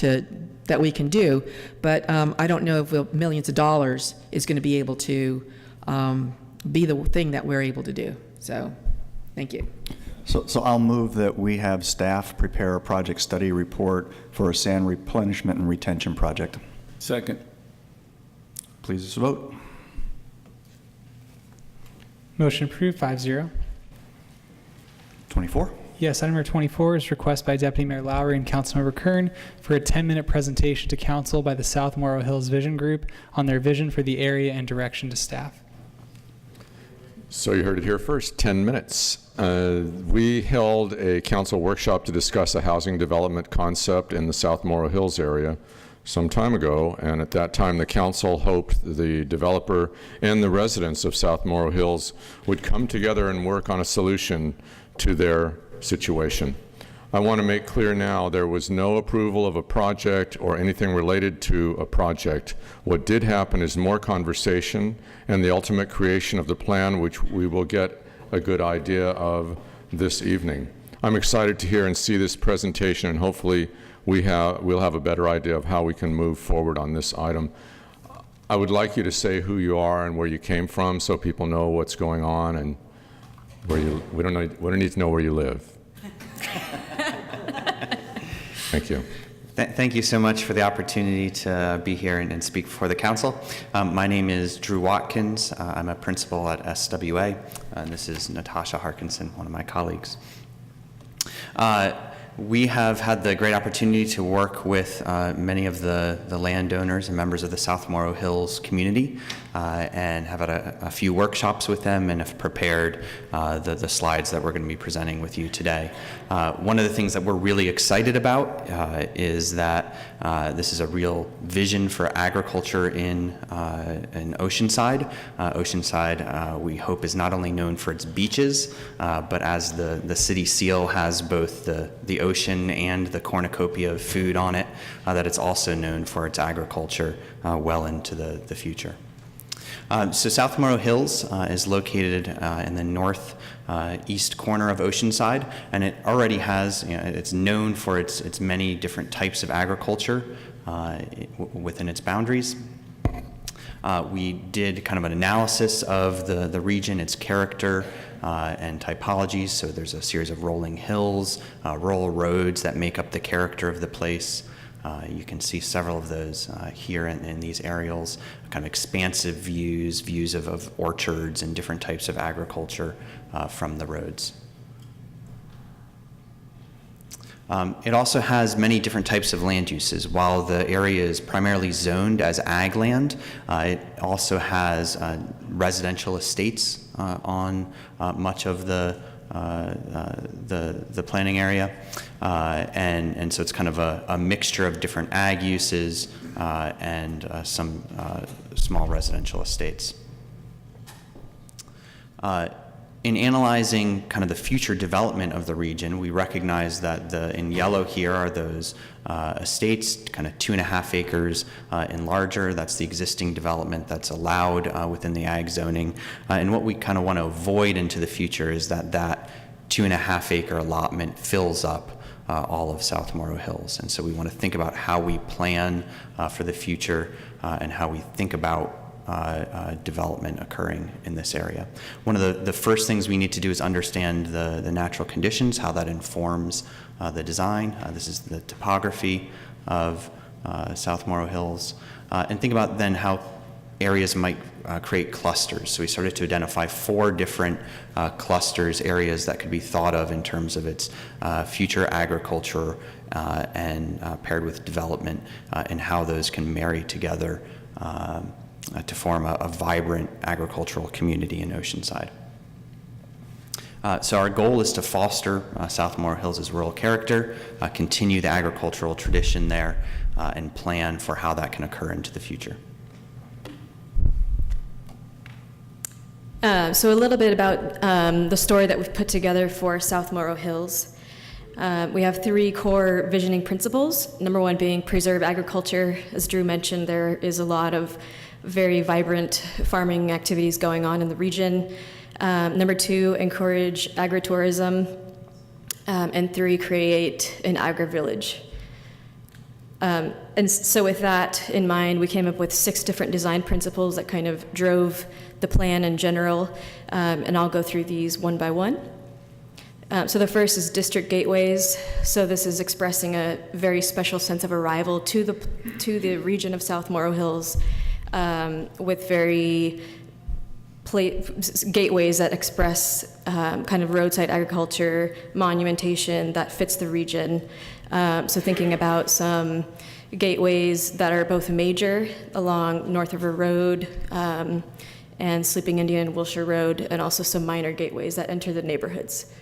Speaker 4: that we can do, but I don't know if millions of dollars is going to be able to be the thing that we're able to do. So, thank you.
Speaker 2: So I'll move that we have staff prepare a project study report for a sand replenishment and retention project.
Speaker 3: Second.
Speaker 2: Please vote.
Speaker 1: Motion approved, 5-0.
Speaker 2: 24.
Speaker 1: Yes, item number 24 is request by Deputy Mayor Lowry and Councilmember Kern for a 10-minute presentation to council by the South Morrow Hills Vision Group on their vision for the area and direction to staff.
Speaker 7: So you heard it here first, 10 minutes. We held a council workshop to discuss a housing development concept in the South Morrow Hills area some time ago, and at that time the council hoped the developer and the residents of South Morrow Hills would come together and work on a solution to their situation. I want to make clear now, there was no approval of a project or anything related to a project. What did happen is more conversation and the ultimate creation of the plan, which we will get a good idea of this evening. I'm excited to hear and see this presentation, and hopefully we'll have a better idea of how we can move forward on this item. I would like you to say who you are and where you came from, so people know what's going on, and we don't need to know where you live. Thank you.
Speaker 12: Thank you so much for the opportunity to be here and speak before the council. My name is Drew Watkins. I'm a principal at SWA, and this is Natasha Harkinson, one of my colleagues. We have had the great opportunity to work with many of the landowners and members of the South Morrow Hills community, and have had a few workshops with them and have prepared the slides that we're going to be presenting with you today. One of the things that we're really excited about is that this is a real vision for agriculture in Oceanside. Oceanside, we hope, is not only known for its beaches, but as the city seal has both the ocean and the cornucopia of food on it, that it's also known for its agriculture well into the future. So South Morrow Hills is located in the northeast corner of Oceanside, and it already has, it's known for its many different types of agriculture within its boundaries. We did kind of an analysis of the region, its character, and typologies. So there's a series of rolling hills, rural roads that make up the character of the place. You can see several of those here in these aerials, kind of expansive views of orchards and different types of agriculture from the roads. It also has many different types of land uses. While the area is primarily zoned as ag land, it also has residential estates on much of the planning area, and so it's kind of a mixture of different ag uses and some small residential estates. In analyzing kind of the future development of the region, we recognize that in yellow here are those estates, kind of 2.5 acres and larger. That's the existing development that's allowed within the ag zoning. And what we kind of want to avoid into the future is that 2.5 acre allotment fills up all of South Morrow Hills. And so we want to think about how we plan for the future and how we think about development occurring in this area. One of the first things we need to do is understand the natural conditions, how that informs the design. This is the topography of South Morrow Hills, and think about then how areas might create clusters. So we started to identify 4 different clusters, areas that could be thought of in terms of its future agriculture and paired with development, and how those can marry together to form a vibrant agricultural community in Oceanside. So our goal is to foster South Morrow Hills' rural character, continue the agricultural tradition there, and plan for how that can occur into the future.
Speaker 13: So a little bit about the story that we've put together for South Morrow Hills. We have 3 core visioning principles. Number 1 being preserve agriculture. As Drew mentioned, there is a lot of very vibrant farming activities going on in the region. Number 2, encourage agritourism. And 3, create an agri-village. And so with that in mind, we came up with 6 different design principles that kind of drove the plan in general, and I'll go through these one by one. So the first is district gateways. So this is expressing a very special sense of arrival to the region of South Morrow Hills, with very gateways that express kind of roadside agriculture, monumentation that fits the region. So thinking about some gateways that are both major along North River Road and Sleeping Indian, Wilshire Road, and also some minor gateways that enter the neighborhoods.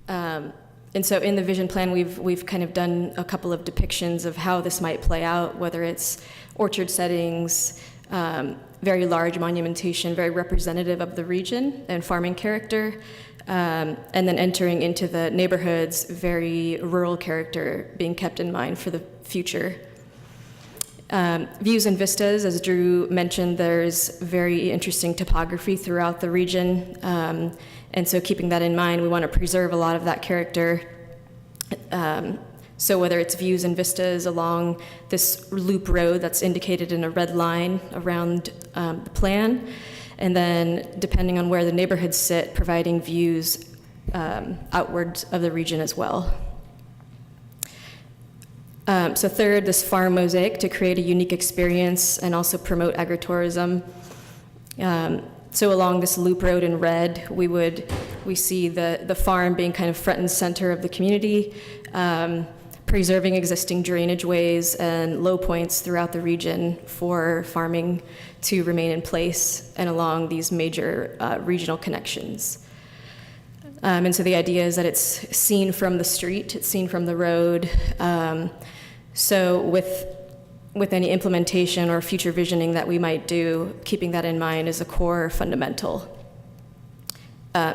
Speaker 13: And so in the vision plan, we've kind of done a couple of depictions of how this might play out, whether it's orchard settings, very large monumentation, very representative of the region and farming character, and then entering into the neighborhoods, very rural character being kept in mind for the future. Views and vistas, as Drew mentioned, there's very interesting topography throughout the region, and so keeping that in mind, we want to preserve a lot of that character. So whether it's views and vistas along this loop road that's indicated in a red line around the plan, and then depending on where the neighborhoods sit, providing views outwards of the region as well. So third, this farm mosaic to create a unique experience and also promote agritourism. So along this loop road in red, we see the farm being kind of front and center of the community, preserving existing drainage ways and low points throughout the region for farming to remain in place and along these major regional connections. And so the idea is that it's seen from the street, it's seen from the road. So with any implementation or future visioning that we might do, keeping that in mind is a core fundamental.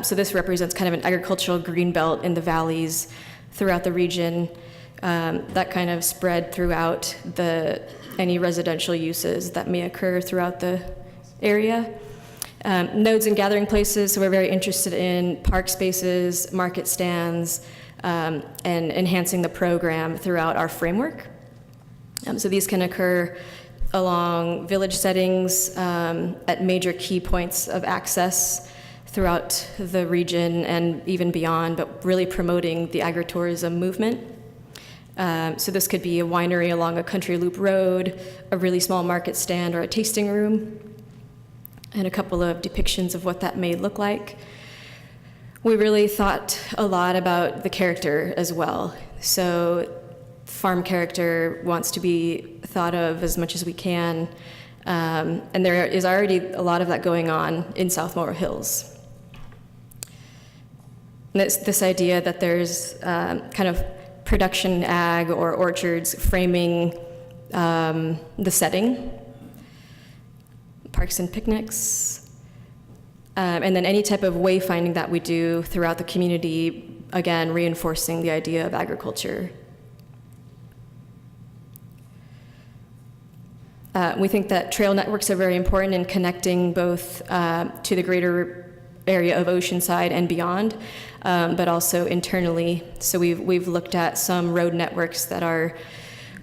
Speaker 13: So this represents kind of an agricultural green belt in the valleys throughout the region that kind of spread throughout any residential uses that may occur throughout the area. Nodes and gathering places, so we're very interested in park spaces, market stands, and enhancing the program throughout our framework. So these can occur along village settings, at major key points of access throughout the region and even beyond, but really promoting the agritourism movement. So this could be a winery along a country loop road, a really small market stand, or a tasting room, and a couple of depictions of what that may look like. We really thought a lot about the character as well. So farm character wants to be thought of as much as we can, and there is already a lot of that going on in South Morrow Hills. And it's this idea that there's kind of production ag or orchards framing the setting, parks and picnics, and then any type of wayfinding that we do throughout the community, again, reinforcing the idea of agriculture. We think that trail networks are very important in connecting both to the greater area of Oceanside and beyond, but also internally. So we've looked at some road networks that are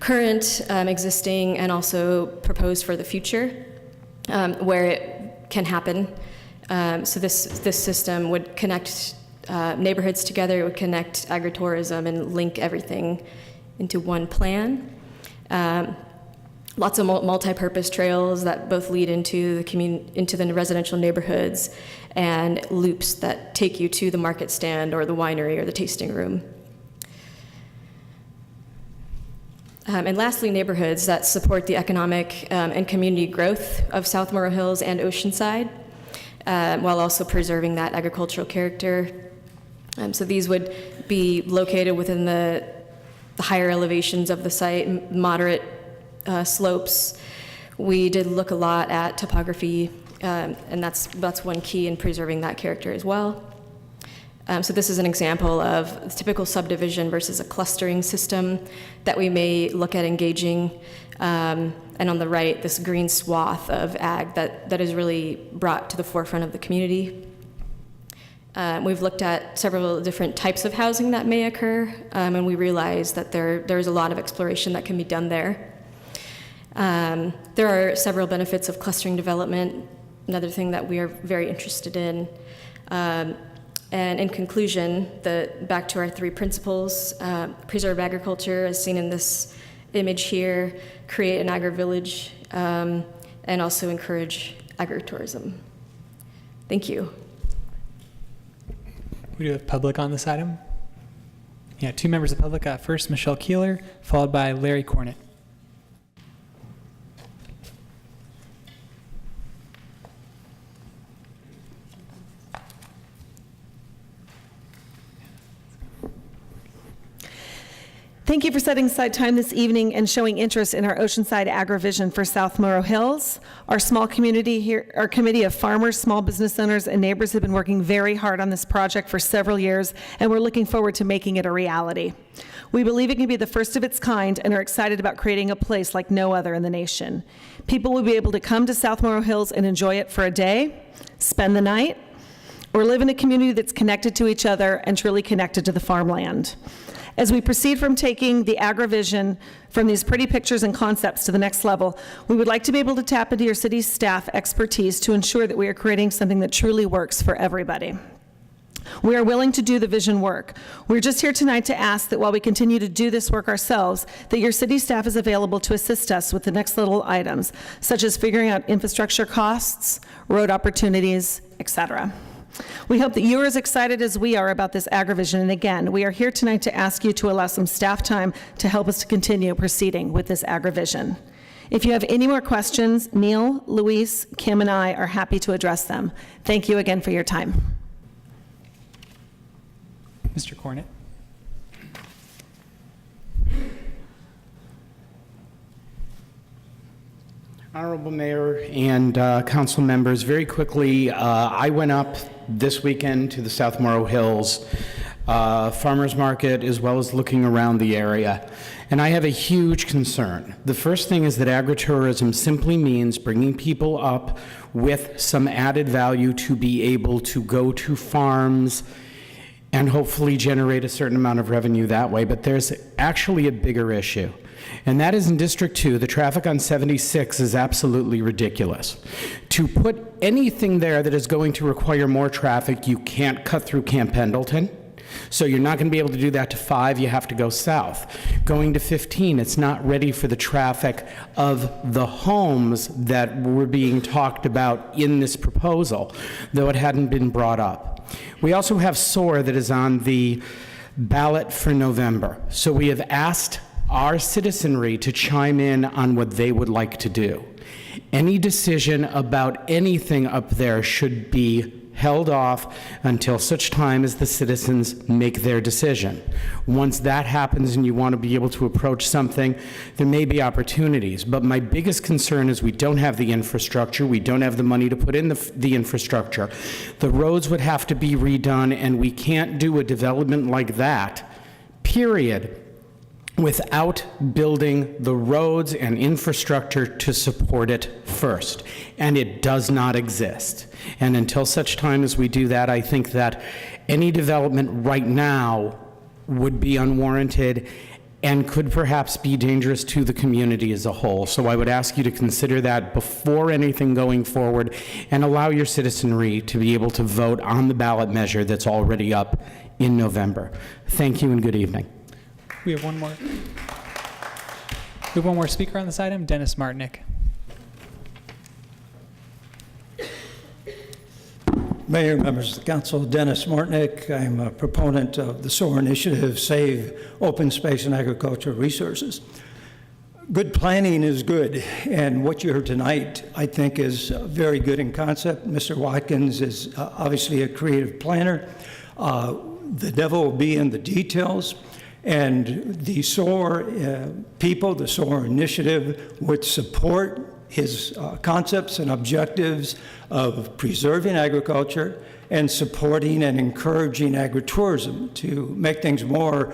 Speaker 13: current, existing, and also proposed for the future. where it can happen. So this system would connect neighborhoods together, it would connect agritourism and link everything into one plan. Lots of multi-purpose trails that both lead into the residential neighborhoods, and loops that take you to the market stand or the winery or the tasting room. And lastly, neighborhoods that support the economic and community growth of South Morrow Hills and Oceanside, while also preserving that agricultural character. So these would be located within the higher elevations of the site, moderate slopes. We did look a lot at topography, and that's one key in preserving that character as well. So this is an example of a typical subdivision versus a clustering system that we may look at engaging. And on the right, this green swath of ag that is really brought to the forefront of the community. We've looked at several different types of housing that may occur, and we realize that there's a lot of exploration that can be done there. There are several benefits of clustering development, another thing that we are very interested in. And in conclusion, back to our three principles: preserve agriculture, as seen in this image here, create an agri-village, and also encourage agritourism. Thank you.
Speaker 1: We do have public on this item. Yeah, 2 members of public. First, Michelle Keeler, followed by Larry Cornett.
Speaker 14: Thank you for setting aside time this evening and showing interest in our Oceanside Agrivision for South Morrow Hills. Our small community here, our committee of farmers, small business owners, and neighbors have been working very hard on this project for several years, and we're looking forward to making it a reality. We believe it can be the first of its kind and are excited about creating a place like no other in the nation. People will be able to come to South Morrow Hills and enjoy it for a day, spend the night, or live in a community that's connected to each other and truly connected to the farmland. As we proceed from taking the agrivision from these pretty pictures and concepts to the next level, we would like to be able to tap into your city's staff expertise to ensure that we are creating something that truly works for everybody. We are willing to do the vision work. We're just here tonight to ask that while we continue to do this work ourselves, that your city staff is available to assist us with the next little items, such as figuring out infrastructure costs, road opportunities, etc. We hope that you are as excited as we are about this agrivision, and again, we are here tonight to ask you to allow some staff time to help us to continue proceeding with this agrivision. If you have any more questions, Neil, Luis, Kim, and I are happy to address them. Thank you again for your time.
Speaker 1: Mr. Cornett.
Speaker 15: Honorable Mayor and council members, very quickly, I went up this weekend to the South Morrow Hills farmers market, as well as looking around the area, and I have a huge concern. The first thing is that agritourism simply means bringing people up with some added value to be able to go to farms and hopefully generate a certain amount of revenue that way, but there's actually a bigger issue. And that is in District 2, the traffic on 76 is absolutely ridiculous. To put anything there that is going to require more traffic, you can't cut through Camp Pendleton. So you're not going to be able to do that to 5, you have to go south. Going to 15, it's not ready for the traffic of the homes that were being talked about in this proposal, though it hadn't been brought up. We also have SOAR that is on the ballot for November. So we have asked our citizenry to chime in on what they would like to do. Any decision about anything up there should be held off until such time as the citizens make their decision. Once that happens and you want to be able to approach something, there may be opportunities. But my biggest concern is we don't have the infrastructure, we don't have the money to put in the infrastructure. The roads would have to be redone, and we can't do a development like that, period, without building the roads and infrastructure to support it first. And it does not exist. And until such time as we do that, I think that any development right now would be unwarranted and could perhaps be dangerous to the community as a whole. So I would ask you to consider that before anything going forward and allow your citizenry to be able to vote on the ballot measure that's already up in November. Thank you and good evening.
Speaker 1: We have one more. We have one more speaker on this item, Dennis Martinick.
Speaker 16: Mayor, members of the council, Dennis Martinick. I'm a proponent of the SOAR initiative, Save Open Space and Agricultural Resources. Good planning is good, and what you heard tonight, I think, is very good in concept. Mr. Watkins is obviously a creative planner. The devil will be in the details, and the SOAR people, the SOAR initiative, would support his concepts and objectives of preserving agriculture and supporting and encouraging agritourism to make things more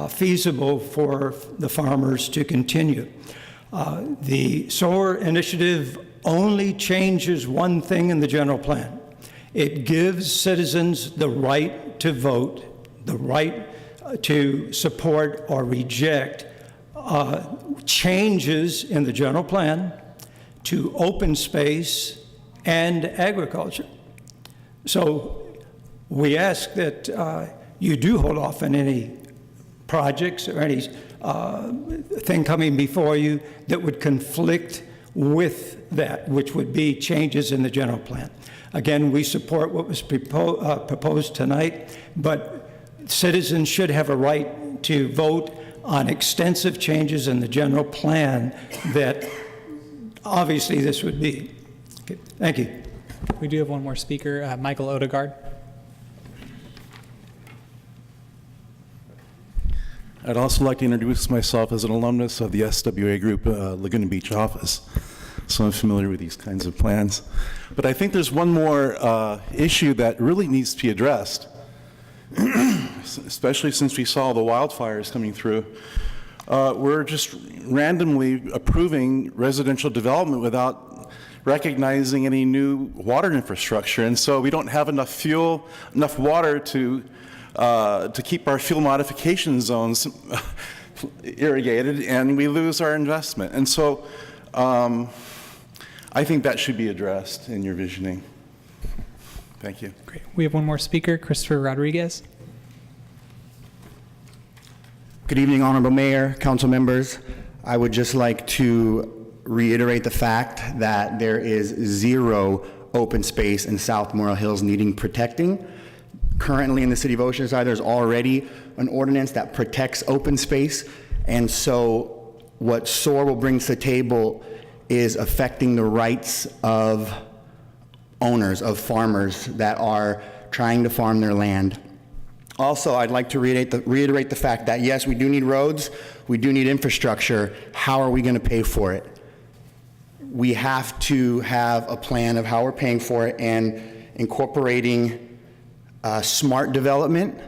Speaker 16: feasible for the farmers to continue. The SOAR initiative only changes one thing in the general plan. It gives citizens the right to vote, the right to support or reject changes in the general plan to open space and agriculture. So we ask that you do hold off on any projects or any thing coming before you that would conflict with that, which would be changes in the general plan. Again, we support what was proposed tonight, but citizens should have a right to vote on extensive changes in the general plan that obviously this would be. Okay, thank you.
Speaker 1: We do have one more speaker, Michael Odegaard.
Speaker 5: I'd also like to introduce myself as an alumnus of the SWA Group Laguna Beach office, so I'm familiar with these kinds of plans. But I think there's one more issue that really needs to be addressed, especially since we saw the wildfires coming through. We're just randomly approving residential development without recognizing any new water infrastructure, and so we don't have enough water to keep our fuel modification zones irrigated, and we lose our investment. And so I think that should be addressed in your visioning. Thank you.
Speaker 1: Great. We have one more speaker, Christopher Rodriguez.
Speaker 17: Good evening, Honorable Mayor, council members. I would just like to reiterate the fact that there is zero open space in South Morro Hills needing protecting. Currently in the city of Oceanside, there's already an ordinance that protects open space, and so what SOAR will bring to the table is affecting the rights of owners, of farmers that are trying to farm their land. Also, I'd like to reiterate the fact that yes, we do need roads, we do need infrastructure. How are we going to pay for it? We have to have a plan of how we're paying for it, and incorporating smart development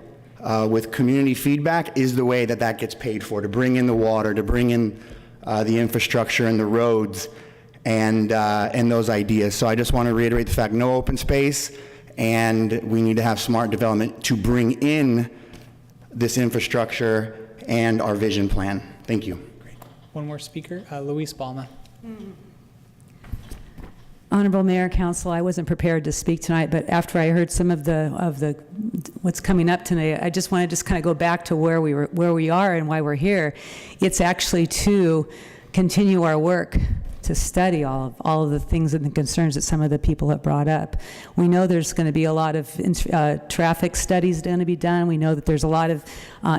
Speaker 17: with community feedback is the way that that gets paid for, to bring in the water, to bring in the infrastructure and the roads and those ideas. So I just want to reiterate the fact, no open space, and we need to have smart development to bring in this infrastructure and our vision plan. Thank you.
Speaker 1: Great. One more speaker, Luis Balma.
Speaker 18: Honorable Mayor, Council, I wasn't prepared to speak tonight, but after I heard some of the what's coming up tonight, I just want to kind of go back to where we are and why we're here. It's actually to continue our work, to study all of the things and the concerns that some of the people have brought up. We know there's going to be a lot of traffic studies going to be done. We know that there's a lot of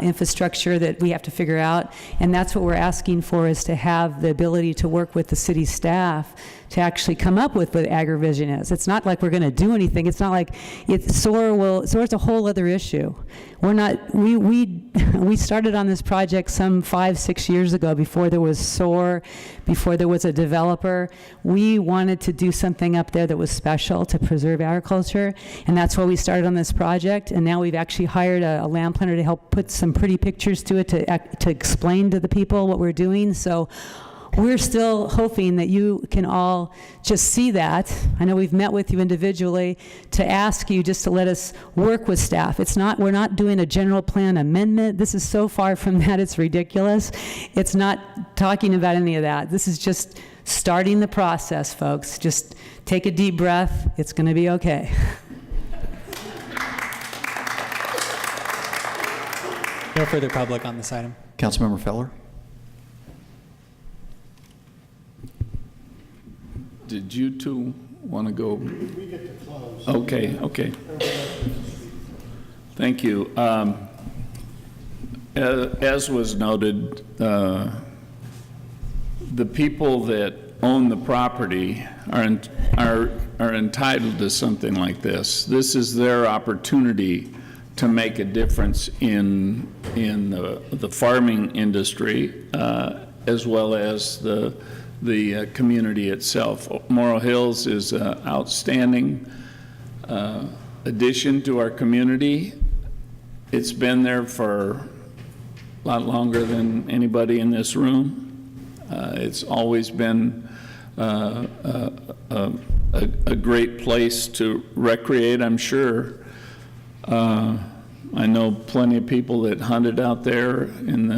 Speaker 18: infrastructure that we have to figure out, and that's what we're asking for, is to have the ability to work with the city staff to actually come up with what agrivision is. It's not like we're going to do anything. It's not like SOAR's a whole other issue. We're not, we started on this project some 5-6 years ago, before there was SOAR, before there was a developer. We wanted to do something up there that was special to preserve agriculture, and that's why we started on this project. And now we've actually hired a land planner to help put some pretty pictures to it, to explain to the people what we're doing. So we're still hoping that you can all just see that. I know we've met with you individually to ask you just to let us work with staff. We're not doing a general plan amendment. This is so far from that, it's ridiculous. It's not talking about any of that. This is just starting the process, folks. Just take a deep breath. It's going to be okay.
Speaker 1: No further public on this item.
Speaker 2: Councilmember Feller?
Speaker 3: Did you two want to go? We get to close. Okay. Thank you. As was noted, the people that own the property are entitled to something like this. This is their opportunity to make a difference in the farming industry as well as the community itself. Morrow Hills is an outstanding addition to our community. It's been there for a lot longer than anybody in this room. It's always been a great place to recreate, I'm sure. I know plenty of people that hunted out there in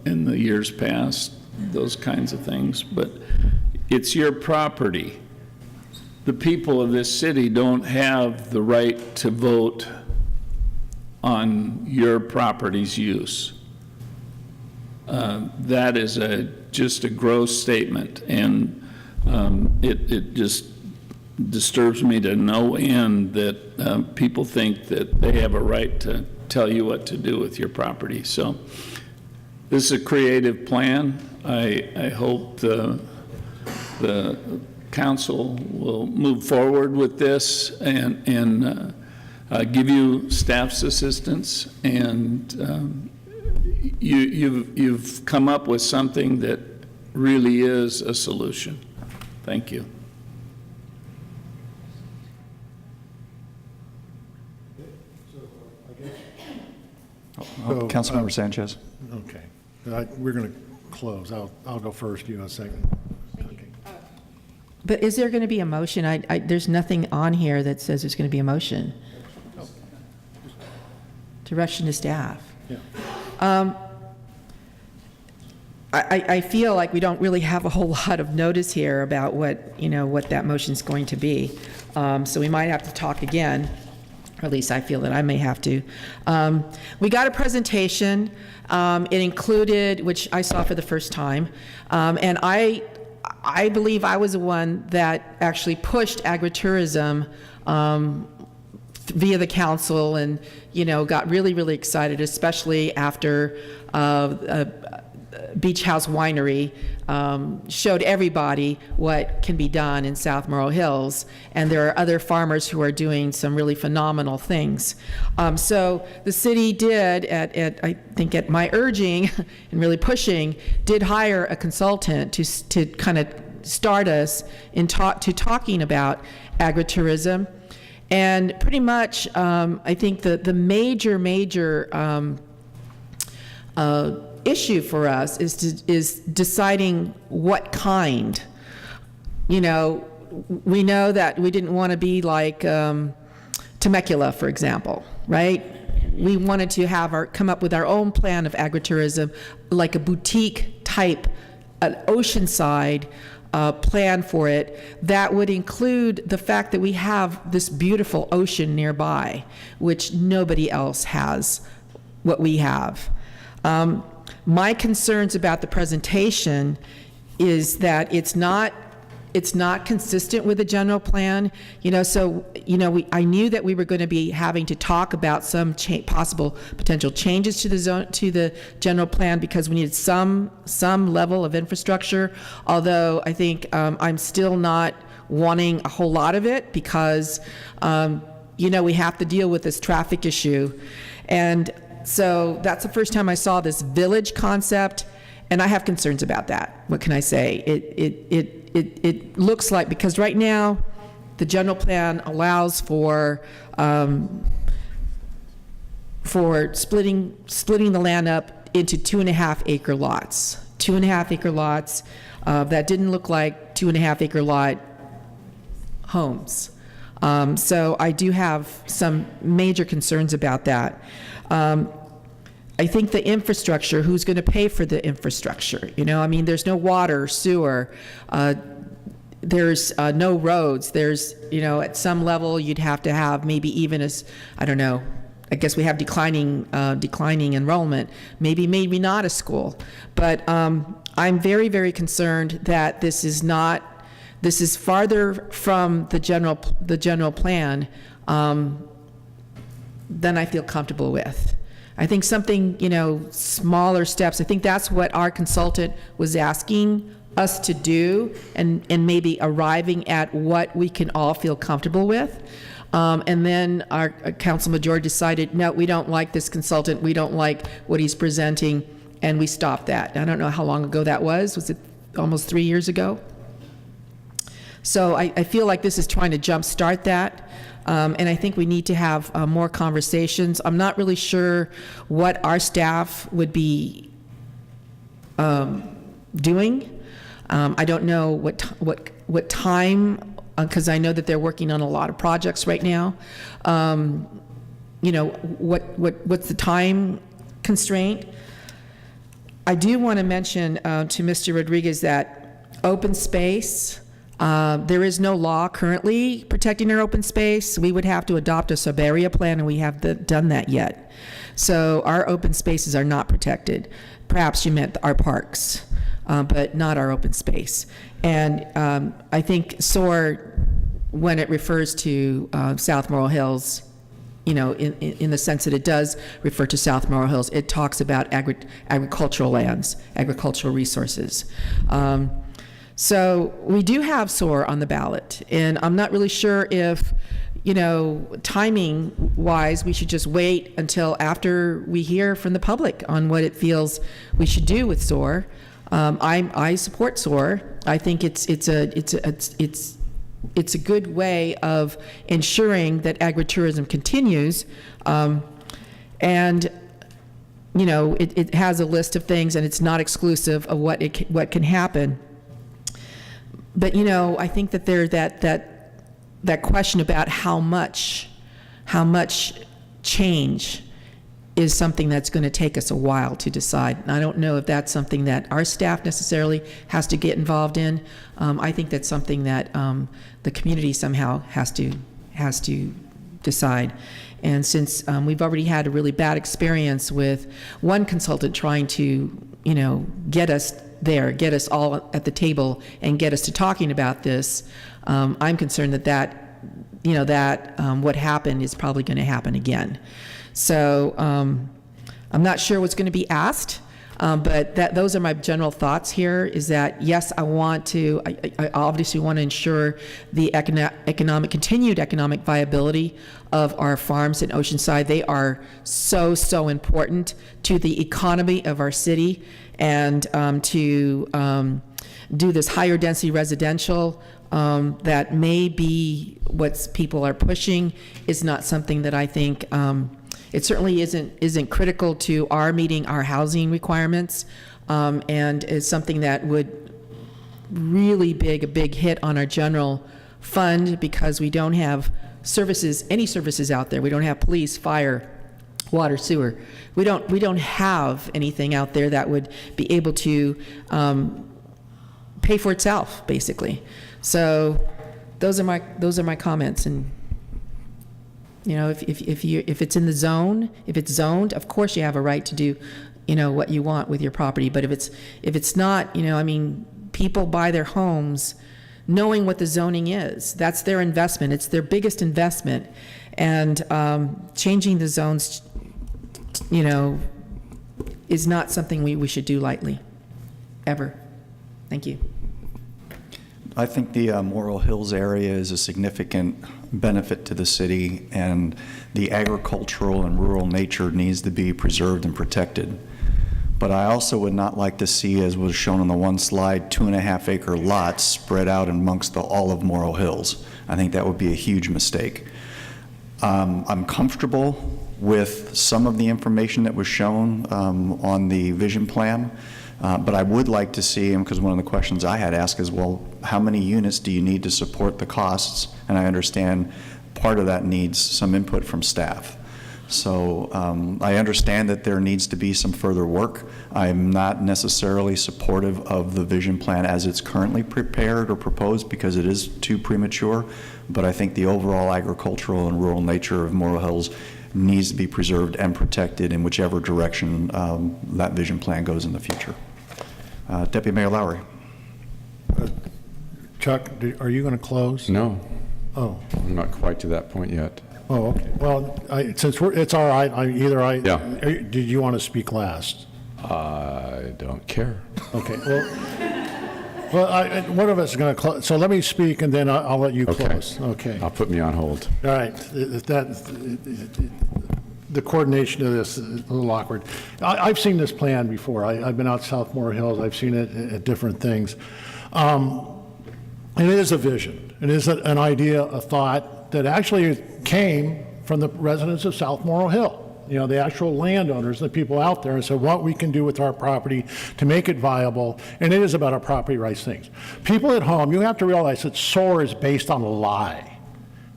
Speaker 3: the years past, those kinds of things, but it's your property. The people of this city don't have the right to vote on your property's use. That is just a gross statement, and it just disturbs me to no end that people think that they have a right to tell you what to do with your property. So this is a creative plan. I hope the council will move forward with this and give you staff's assistance, and you've come up with something that really is a solution. Thank you.
Speaker 2: Councilmember Sanchez.
Speaker 9: Okay. We're going to close. I'll go first, you go second. Okay.
Speaker 4: But is there going to be a motion? There's nothing on here that says there's going to be a motion. Direction to staff.
Speaker 9: Yeah.
Speaker 4: I feel like we don't really have a whole lot of notice here about what that motion's going to be. So we might have to talk again, or at least I feel that I may have to. We got a presentation. It included, which I saw for the first time, and I believe I was the one that actually pushed agritourism via the council, and got really, really excited, especially after Beach House Winery showed everybody what can be done in South Morrow Hills, and there are other farmers who are doing some really phenomenal things. So the city did, I think at my urging and really pushing, did hire a consultant to kind of start us talking about agritourism. And pretty much, I think the major issue for us is deciding what kind. We know that we didn't want to be like Temecula, for example, right? We wanted to come up with our own plan of agritourism, like a boutique type, an Oceanside plan for it that would include the fact that we have this beautiful ocean nearby, which nobody else has what we have. My concerns about the presentation is that it's not consistent with the general plan. I knew that we were going to be having to talk about some possible potential changes to the general plan because we needed some level of infrastructure. Although I think I'm still not wanting a whole lot of it because we have to deal with this traffic issue, and so that's the first time I saw this village concept, and I have concerns about that. What can I say? It looks like, because right now the general plan allows for splitting the land up into 2.5 acre lots 2.5 acre lots that didn't look like 2.5 acre lot homes. So I do have some major concerns about that. I think the infrastructure, who's going to pay for the infrastructure? You know, I mean, there's no water, sewer, there's no roads. There's, you know, at some level you'd have to have maybe even as, I don't know, I guess we have declining enrollment, maybe not a school. But I'm very, very concerned that this is farther from the general plan than I feel comfortable with. I think something, you know, smaller steps, I think that's what our consultant was asking us to do, and maybe arriving at what we can all feel comfortable with. And then our council majority decided, no, we don't like this consultant, we don't like what he's presenting, and we stopped that. I don't know how long ago that was. Was it almost 3 years ago? So I feel like this is trying to jumpstart that. And I think we need to have more conversations. I'm not really sure what our staff would be doing. I don't know what time, because I know that they're working on a lot of projects right now. You know, what's the time constraint? I do want to mention to Mr. Rodriguez that open space, there is no law currently protecting our open space. We would have to adopt a sub-area plan, and we have done that yet. So our open spaces are not protected. Perhaps you meant our parks, but not our open space. And I think SOAR, when it refers to South Morro Hills, you know, in the sense that it does refer to South Morro Hills, it talks about agricultural lands, agricultural resources. So we do have SOAR on the ballot, and I'm not really sure if, you know, timing-wise, we should just wait until after we hear from the public on what it feels we should do with SOAR. I support SOAR. I think it's a good way of ensuring that agritourism continues, and you know, it has a list of things, and it's not exclusive of what can happen. But you know, I think that there's that question about how much change is something that's going to take us a while to decide. And I don't know if that's something that our staff necessarily has to get involved in. I think that's something that the community somehow has to decide. And since we've already had a really bad experience with one consultant trying to, you know, get us there, get us all at the table and get us to talking about this, I'm concerned that what happened is probably going to happen again. So I'm not sure what's going to be asked, but those are my general thoughts here, is that, yes, I obviously want to ensure the continued economic viability of our farms in Oceanside. They are so important to the economy of our city, and to do this higher density residential that may be what people are pushing is not something that I think, it certainly isn't critical to our meeting our housing requirements, and is something that would really a big hit on our general fund, because we don't have any services out there. We don't have police, fire, water, sewer. We don't have anything out there that would be able to pay for itself, basically. So those are my comments. And you know, if it's in the zone, if it's zoned, of course you have a right to do, you know, what you want with your property. But if it's not, you know, I mean, people buy their homes knowing what the zoning is. That's their investment. It's their biggest investment. And changing the zones, you know, is not something we should do lightly, ever. Thank you.
Speaker 2: I think the Morro Hills area is a significant benefit to the city, and the agricultural and rural nature needs to be preserved and protected. But I also would not like to see, as was shown on the one slide, 2.5 acre lots spread out amongst all of Morro Hills. I think that would be a huge mistake. I'm comfortable with some of the information that was shown on the vision plan. But I would like to see, because one of the questions I had asked is, well, how many units do you need to support the costs? And I understand part of that needs some input from staff. So I understand that there needs to be some further work. I'm not necessarily supportive of the vision plan as it's currently prepared or proposed because it is too premature, but I think the overall agricultural and rural nature of Morrow Hills needs to be preserved and protected in whichever direction that vision plan goes in the future. Deputy Mayor Lowry.
Speaker 9: Chuck, are you going to close?
Speaker 7: No.
Speaker 9: Oh.
Speaker 7: I'm not quite to that point yet.
Speaker 9: Oh, okay. Well, since it's all right, did you want to speak last?
Speaker 7: I don't care.
Speaker 9: Okay. Well, one of us is going to close. So let me speak, and then I'll let you close. Okay.
Speaker 7: I'll put me on hold.
Speaker 9: All right. The coordination of this is a little awkward. I've seen this plan before. I've been out South Morrow Hills. I've seen it at different things. It is a vision. It is an idea, a thought that actually came from the residents of South Morrow Hill. You know, the actual landowners, the people out there, and said what we can do with our property to make it viable, and it is about our property rights things. People at home, you have to realize that SOAR is based on a lie.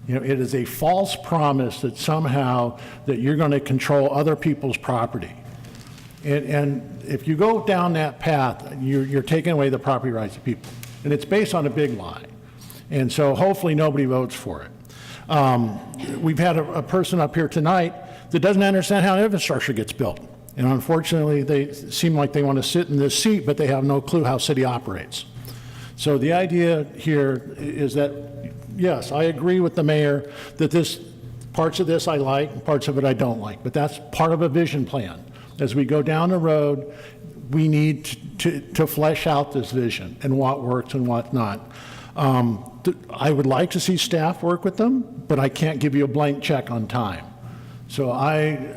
Speaker 9: You know, it is a false promise that somehow that you're going to control other people's property. And if you go down that path, you're taking away the property rights of people. And it's based on a big lie. And so hopefully nobody votes for it. We've had a person up here tonight that doesn't understand how infrastructure gets built. And unfortunately, they seem like they want to sit in this seat, but they have no clue how city operates. So the idea here is that, yes, I agree with the mayor that parts of this I like, and parts of it I don't like, but that's part of a vision plan. As we go down the road, we need to flesh out this vision and what works and what not. I would like to see staff work with them, but I can't give you a blank check on time. So I'm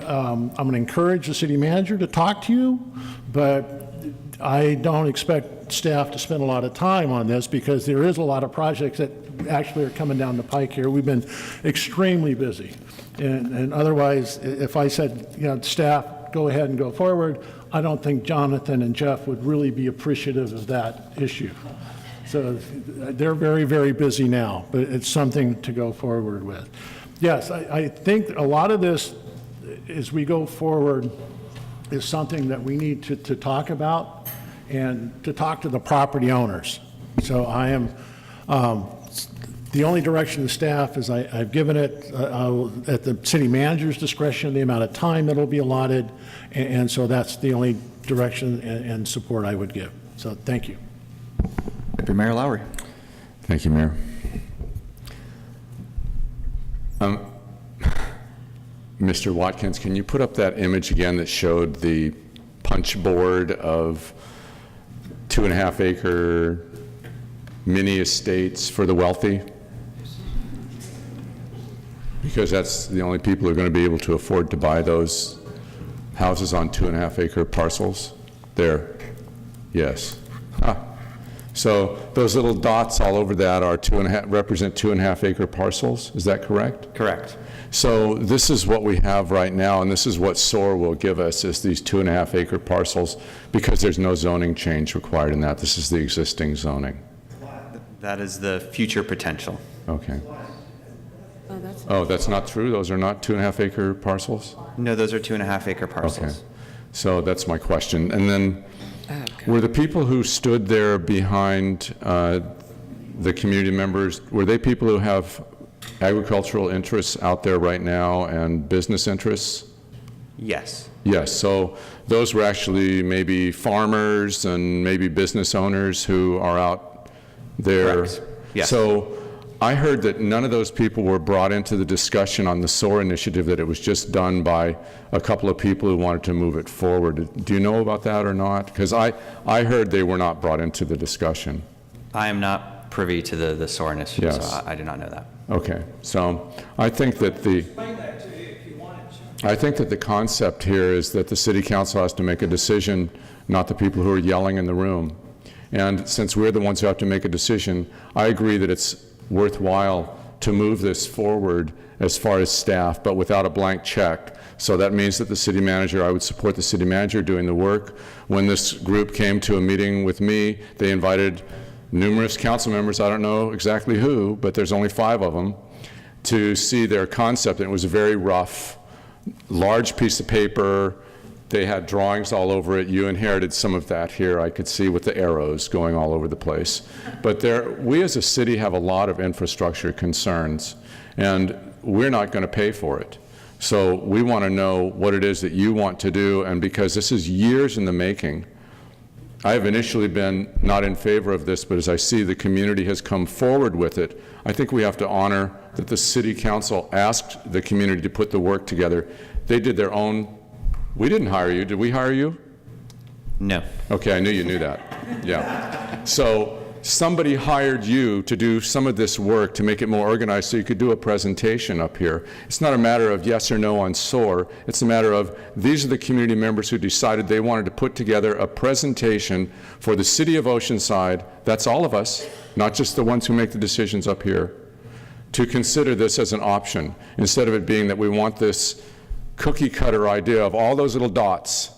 Speaker 9: going to encourage the city manager to talk to you, but I don't expect staff to spend a lot of time on this because there is a lot of projects that actually are coming down the pike here. We've been extremely busy. And otherwise, if I said, you know, staff, go ahead and go forward, I don't think Jonathan and Jeff would really be appreciative of that issue. So they're very, very busy now, but it's something to go forward with. Yes, I think a lot of this, as we go forward, is something that we need to talk about and to talk to the property owners. So I am, the only direction to staff is I've given it at the city manager's discretion, the amount of time that will be allotted, and so that's the only direction and support I would give. So thank you.
Speaker 2: Deputy Mayor Lowry.
Speaker 7: Thank you, Mayor. Mr. Watkins, can you put up that image again that showed the punch board of 2.5 acre mini estates for the wealthy? Because that's the only people who are going to be able to afford to buy those houses on 2.5 acre parcels. There. Yes. So those little dots all over that are represent 2.5 acre parcels. Is that correct?
Speaker 12: Correct.
Speaker 7: So this is what we have right now, and this is what SOAR will give us, is these 2.5 acre parcels, because there's no zoning change required in that. This is the existing zoning.
Speaker 12: That is the future potential.
Speaker 7: Okay. Oh, that's not true? Those are not 2.5 acre parcels?
Speaker 12: No, those are 2.5 acre parcels.
Speaker 7: Okay. So that's my question. And then, were the people who stood there behind the community members, were they people who have agricultural interests out there right now and business interests?
Speaker 12: Yes.
Speaker 7: Yes, so those were actually maybe farmers and maybe business owners who are out there.
Speaker 12: Correct. Yes.
Speaker 7: So I heard that none of those people were brought into the discussion on the SOAR initiative, that it was just done by a couple of people who wanted to move it forward. Do you know about that or not? Because I heard they were not brought into the discussion.
Speaker 12: I am not privy to the SOAR initiative,
Speaker 7: Yes.
Speaker 12: so I do not know that.
Speaker 7: Okay, so I think that the concept here is that the city council has to make a decision, not the people who are yelling in the room. And since we're the ones who have to make a decision, I agree that it's worthwhile to move this forward as far as staff, but without a blank check. So that means that the city manager, I would support the city manager doing the work. When this group came to a meeting with me, they invited numerous council members, I don't know exactly who, but there's only 5 of them, to see their concept. And it was a very rough, large piece of paper. They had drawings all over it. You inherited some of that here, I could see, with the arrows going all over the place. But we as a city have a lot of infrastructure concerns, and we're not going to pay for it. So we want to know what it is that you want to do, and because this is years in the making, I have initially been not in favor of this, but as I see the community has come forward with it, I think we have to honor that the city council asked the community to put the work together. They did their own. We didn't hire you. Did we hire you?
Speaker 12: No.
Speaker 7: Okay, I knew you knew that. Yeah. So somebody hired you to do some of this work to make it more organized so you could do a presentation up here. It's not a matter of yes or no on SOAR. It's a matter of these are the community members who decided they wanted to put together a presentation for the city of Oceanside, that's all of us, not just the ones who make the decisions up here, to consider this as an option instead of it being that we want this cookie cutter idea of all those little dots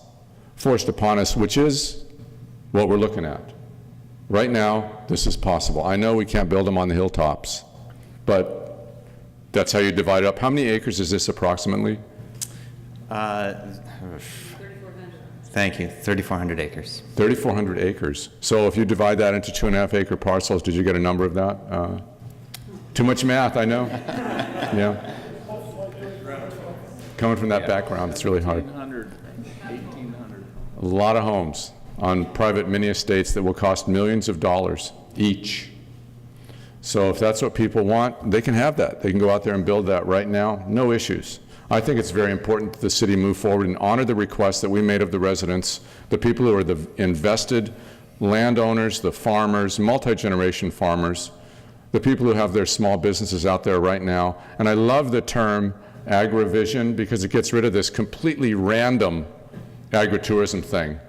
Speaker 7: forced upon us, which is what we're looking at. Right now, this is possible. I know we can't build them on the hilltops, but that's how you divide it up. How many acres is this approximately?
Speaker 12: 3,400 acres.
Speaker 7: 3,400 acres. So if you divide that into 2.5-acre parcels, did you get a number of that? Too much math, I know. Yeah. Coming from that background, it's really hard.
Speaker 3: 1,800.
Speaker 7: A lot of homes on private mini estates that will cost millions of dollars each. So if that's what people want, they can have that. They can go out there and build that right now, no issues. I think it's very important that the city move forward and honor the request that we made of the residents, the people who are the invested landowners, the farmers, multi-generation farmers, the people who have their small businesses out there right now. And I love the term agrivision because it gets rid of this completely random agritourism thing.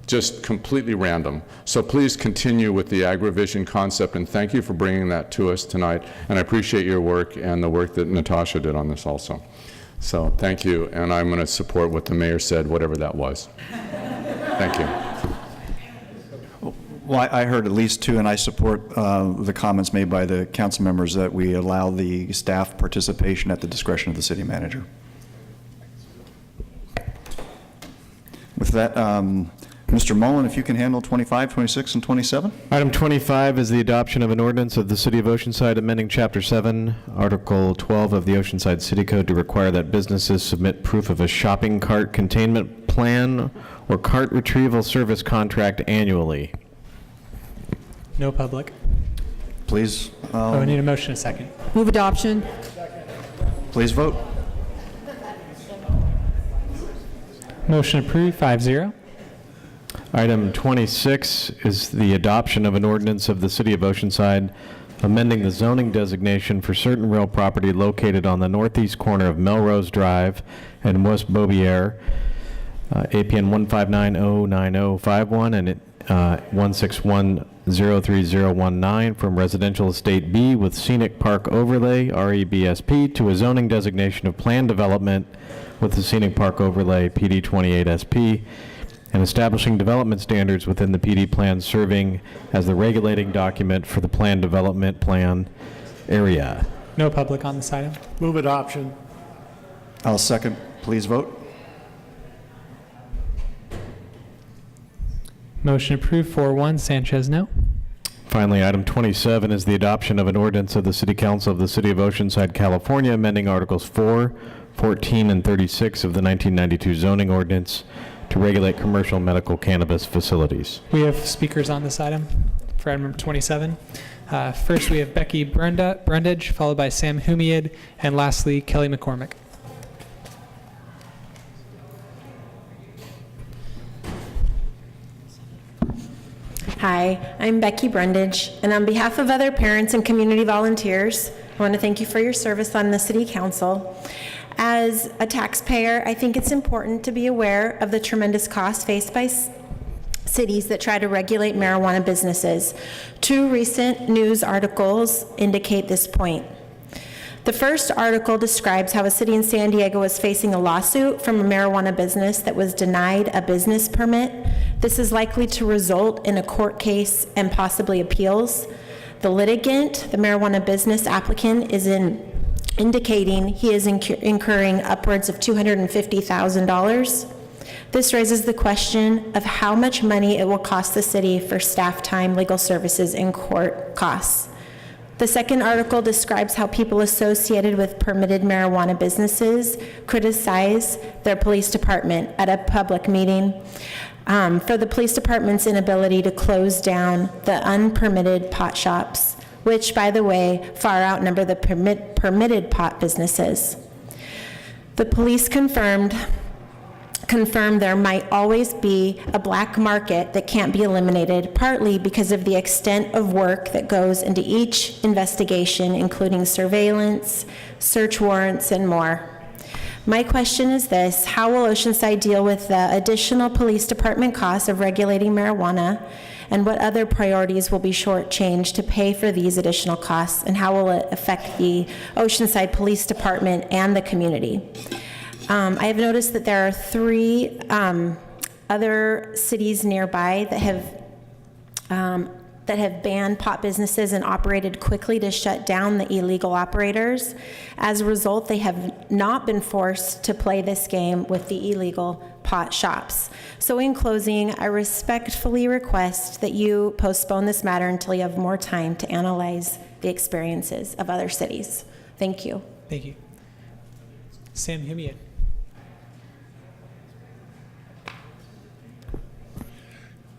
Speaker 7: Just completely random. So please continue with the agrivision concept, and thank you for bringing that to us tonight. And I appreciate your work and the work that Natasha did on this also. So thank you, and I'm going to support what the mayor said, whatever that was. Thank you.
Speaker 2: Well, I heard at least 2, and I support the comments made by the council members that we allow the staff participation at the discretion of the city manager. With that, Mr. Mullen, if you can handle 25, 26, and 27?
Speaker 10: Item 25 is the adoption of an ordinance of the City of Oceanside amending Chapter 7, Article 12 of the Oceanside City Code to require that businesses submit proof of a shopping cart containment plan or cart retrieval service contract annually.
Speaker 1: No public.
Speaker 2: Please.
Speaker 1: I need a motion, a second.
Speaker 4: Move adoption.
Speaker 2: Please vote.
Speaker 1: Motion approved, 5-0.
Speaker 10: Item 26 is the adoption of an ordinance of the City of Oceanside amending the zoning designation for certain real property located on the northeast corner of Melrose Drive and West Beaubier, APN 159-09051 and 161-03019 from residential estate B with scenic park overlay, REBSP, to a zoning designation of planned development with the scenic park overlay, PD 28SP, and establishing development standards within the PD plan, serving as the regulating document for the planned development plan area.
Speaker 1: No public on this item.
Speaker 9: Move adoption.
Speaker 2: I'll second. Please vote.
Speaker 1: Motion approved, 4-1. Sanchez, no.
Speaker 10: Finally, item 27 is the adoption of an ordinance of the City Council of the City of Oceanside, California, amending Articles 4, 14, and 36 of the 1992 zoning ordinance to regulate commercial medical cannabis facilities.
Speaker 1: We have speakers on this item for item number 27. First, we have Becky Brundage, followed by Sam Humiad, and lastly, Kelly McCormick.
Speaker 19: Hi, I'm Becky Brundage, and on behalf of other parents and community volunteers, I want to thank you for your service on the City Council. As a taxpayer, I think it's important to be aware of the tremendous costs faced by cities that try to regulate marijuana businesses. 2 recent news articles indicate this point. The first article describes how a city in San Diego is facing a lawsuit from a marijuana business that was denied a business permit. This is likely to result in a court case and possibly appeals. The litigant, the marijuana business applicant, is indicating he is incurring upwards of $250,000. This raises the question of how much money it will cost the city for staff time, legal services, and court costs. The second article describes how people associated with permitted marijuana businesses criticize their police department at a public meeting for the police department's inability to close down the unpermitted pot shops, which, by the way, far outnumber the permitted pot businesses. The police confirmed there might always be a black market that can't be eliminated, partly because of the extent of work that goes into each investigation, including surveillance, search warrants, and more. My question is this: how will Oceanside deal with the additional police department costs of regulating marijuana, and what other priorities will be shortchanged to pay for these additional costs, and how will it affect the Oceanside Police Department and the community? I have noticed that there are 3 other cities nearby that have banned pot businesses and operated quickly to shut down the illegal operators. As a result, they have not been forced to play this game with the illegal pot shops. So in closing, I respectfully request that you postpone this matter until you have more time to analyze the experiences of other cities. Thank you.
Speaker 1: Thank you. Sam Humian.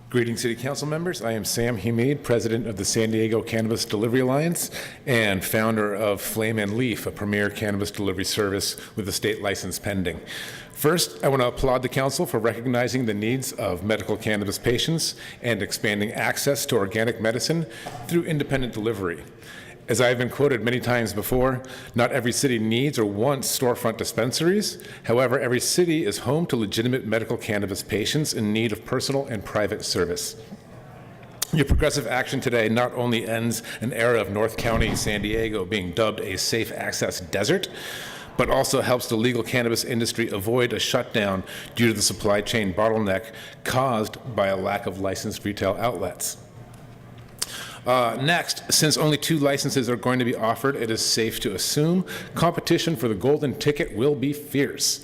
Speaker 20: Greetings, City Council members. I am Sam Humade, President of the San Diego Cannabis Delivery Alliance and founder of Flame and Leaf, a premier cannabis delivery service with a state license pending. First, I want to applaud the Council for recognizing the needs of medical cannabis patients and expanding access to organic medicine through independent delivery. As I've been quoted many times before, not every city needs or wants storefront dispensaries. However, every city is home to legitimate medical cannabis patients in need of personal and private service. Your progressive action today not only ends an era of North County, San Diego being dubbed a safe access desert, but also helps the legal cannabis industry avoid a shutdown due to the supply chain bottleneck caused by a lack of licensed retail outlets. Next, since only 2 licenses are going to be offered, it is safe to assume competition for the golden ticket will be fierce.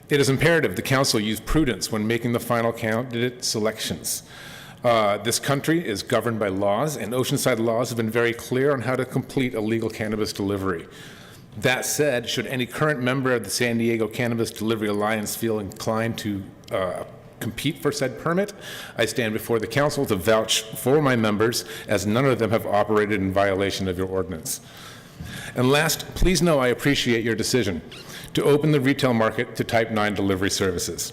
Speaker 20: It is imperative the Council use prudence when making the final candidate selections. This country is governed by laws, and Oceanside laws have been very clear on how to complete a legal cannabis delivery. That said, should any current member of the San Diego Cannabis Delivery Alliance feel inclined to compete for said permit, I stand before the Council to vouch for my members, as none of them have operated in violation of your ordinance. And last, please know I appreciate your decision to open the retail market to Type 9 delivery services.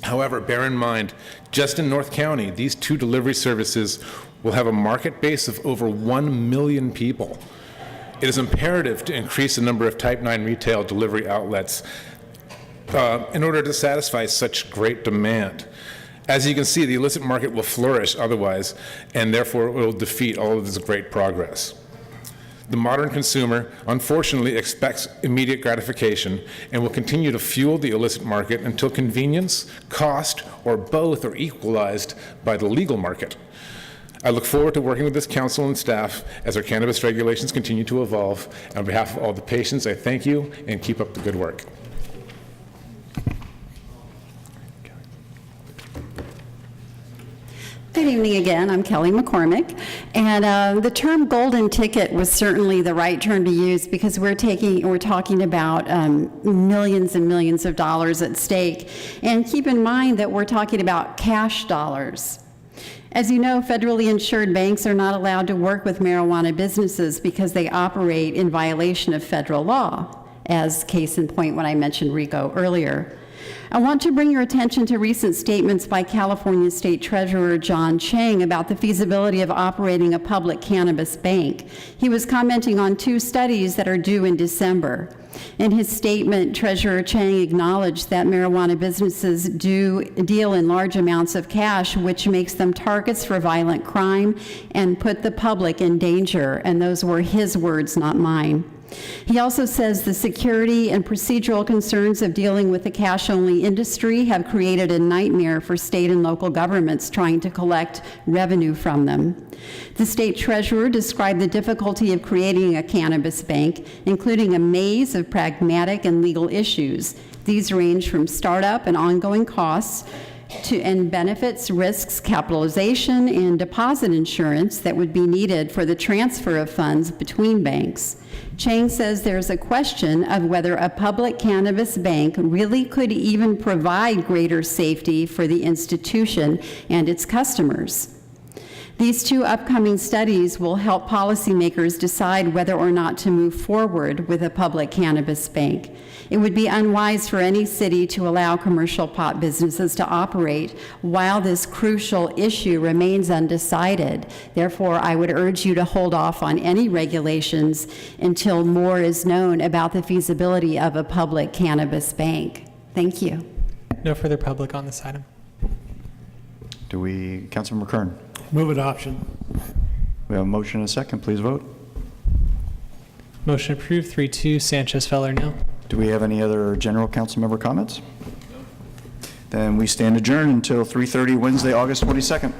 Speaker 20: However, bear in mind, just in North County, these 2 delivery services will have a market base of over 1 million people. It is imperative to increase the number of Type 9 retail delivery outlets in order to satisfy such great demand. As you can see, the illicit market will flourish otherwise, and therefore it will defeat all of this great progress. The modern consumer, unfortunately, expects immediate gratification and will continue to fuel the illicit market until convenience, cost, or both are equalized by the legal market. I look forward to working with this Council and staff as our cannabis regulations continue to evolve. On behalf of all the patients, I thank you and keep up the good work.
Speaker 21: Good evening again. I'm Kelly McCormick, and the term golden ticket was certainly the right term to use because we're talking about millions and millions of dollars at stake. And keep in mind that we're talking about cash dollars. As you know, federally insured banks are not allowed to work with marijuana businesses because they operate in violation of federal law, as case in point when I mentioned RICO earlier. I want to bring your attention to recent statements by California State Treasurer John Chang about the feasibility of operating a public cannabis bank. He was commenting on 2 studies that are due in December. In his statement, Treasurer Chang acknowledged that marijuana businesses do deal in large amounts of cash, which makes them targets for violent crime and put the public in danger. And those were his words, not mine. He also says the security and procedural concerns of dealing with the cash-only industry have created a nightmare for state and local governments trying to collect revenue from them. The state treasurer described the difficulty of creating a cannabis bank, including a maze of pragmatic and legal issues. These range from startup and ongoing costs and benefits, risks, capitalization, and deposit insurance that would be needed for the transfer of funds between banks. Chang says there's a question of whether a public cannabis bank really could even provide greater safety for the institution and its customers. These two upcoming studies will help policymakers decide whether or not to move forward with a public cannabis bank. It would be unwise for any city to allow commercial pot businesses to operate while this crucial issue remains undecided. Therefore, I would urge you to hold off on any regulations until more is known about the feasibility of a public cannabis bank. Thank you.
Speaker 1: No further public on this item.
Speaker 2: Councilmember Kern?
Speaker 9: Move adoption.
Speaker 2: We have a motion and a second. Please vote.
Speaker 1: Motion approved, 3-2, Sanchez Feller, no.
Speaker 2: Do we have any other general council member comments? Then we stand adjourned until 3:30 Wednesday, August 22nd.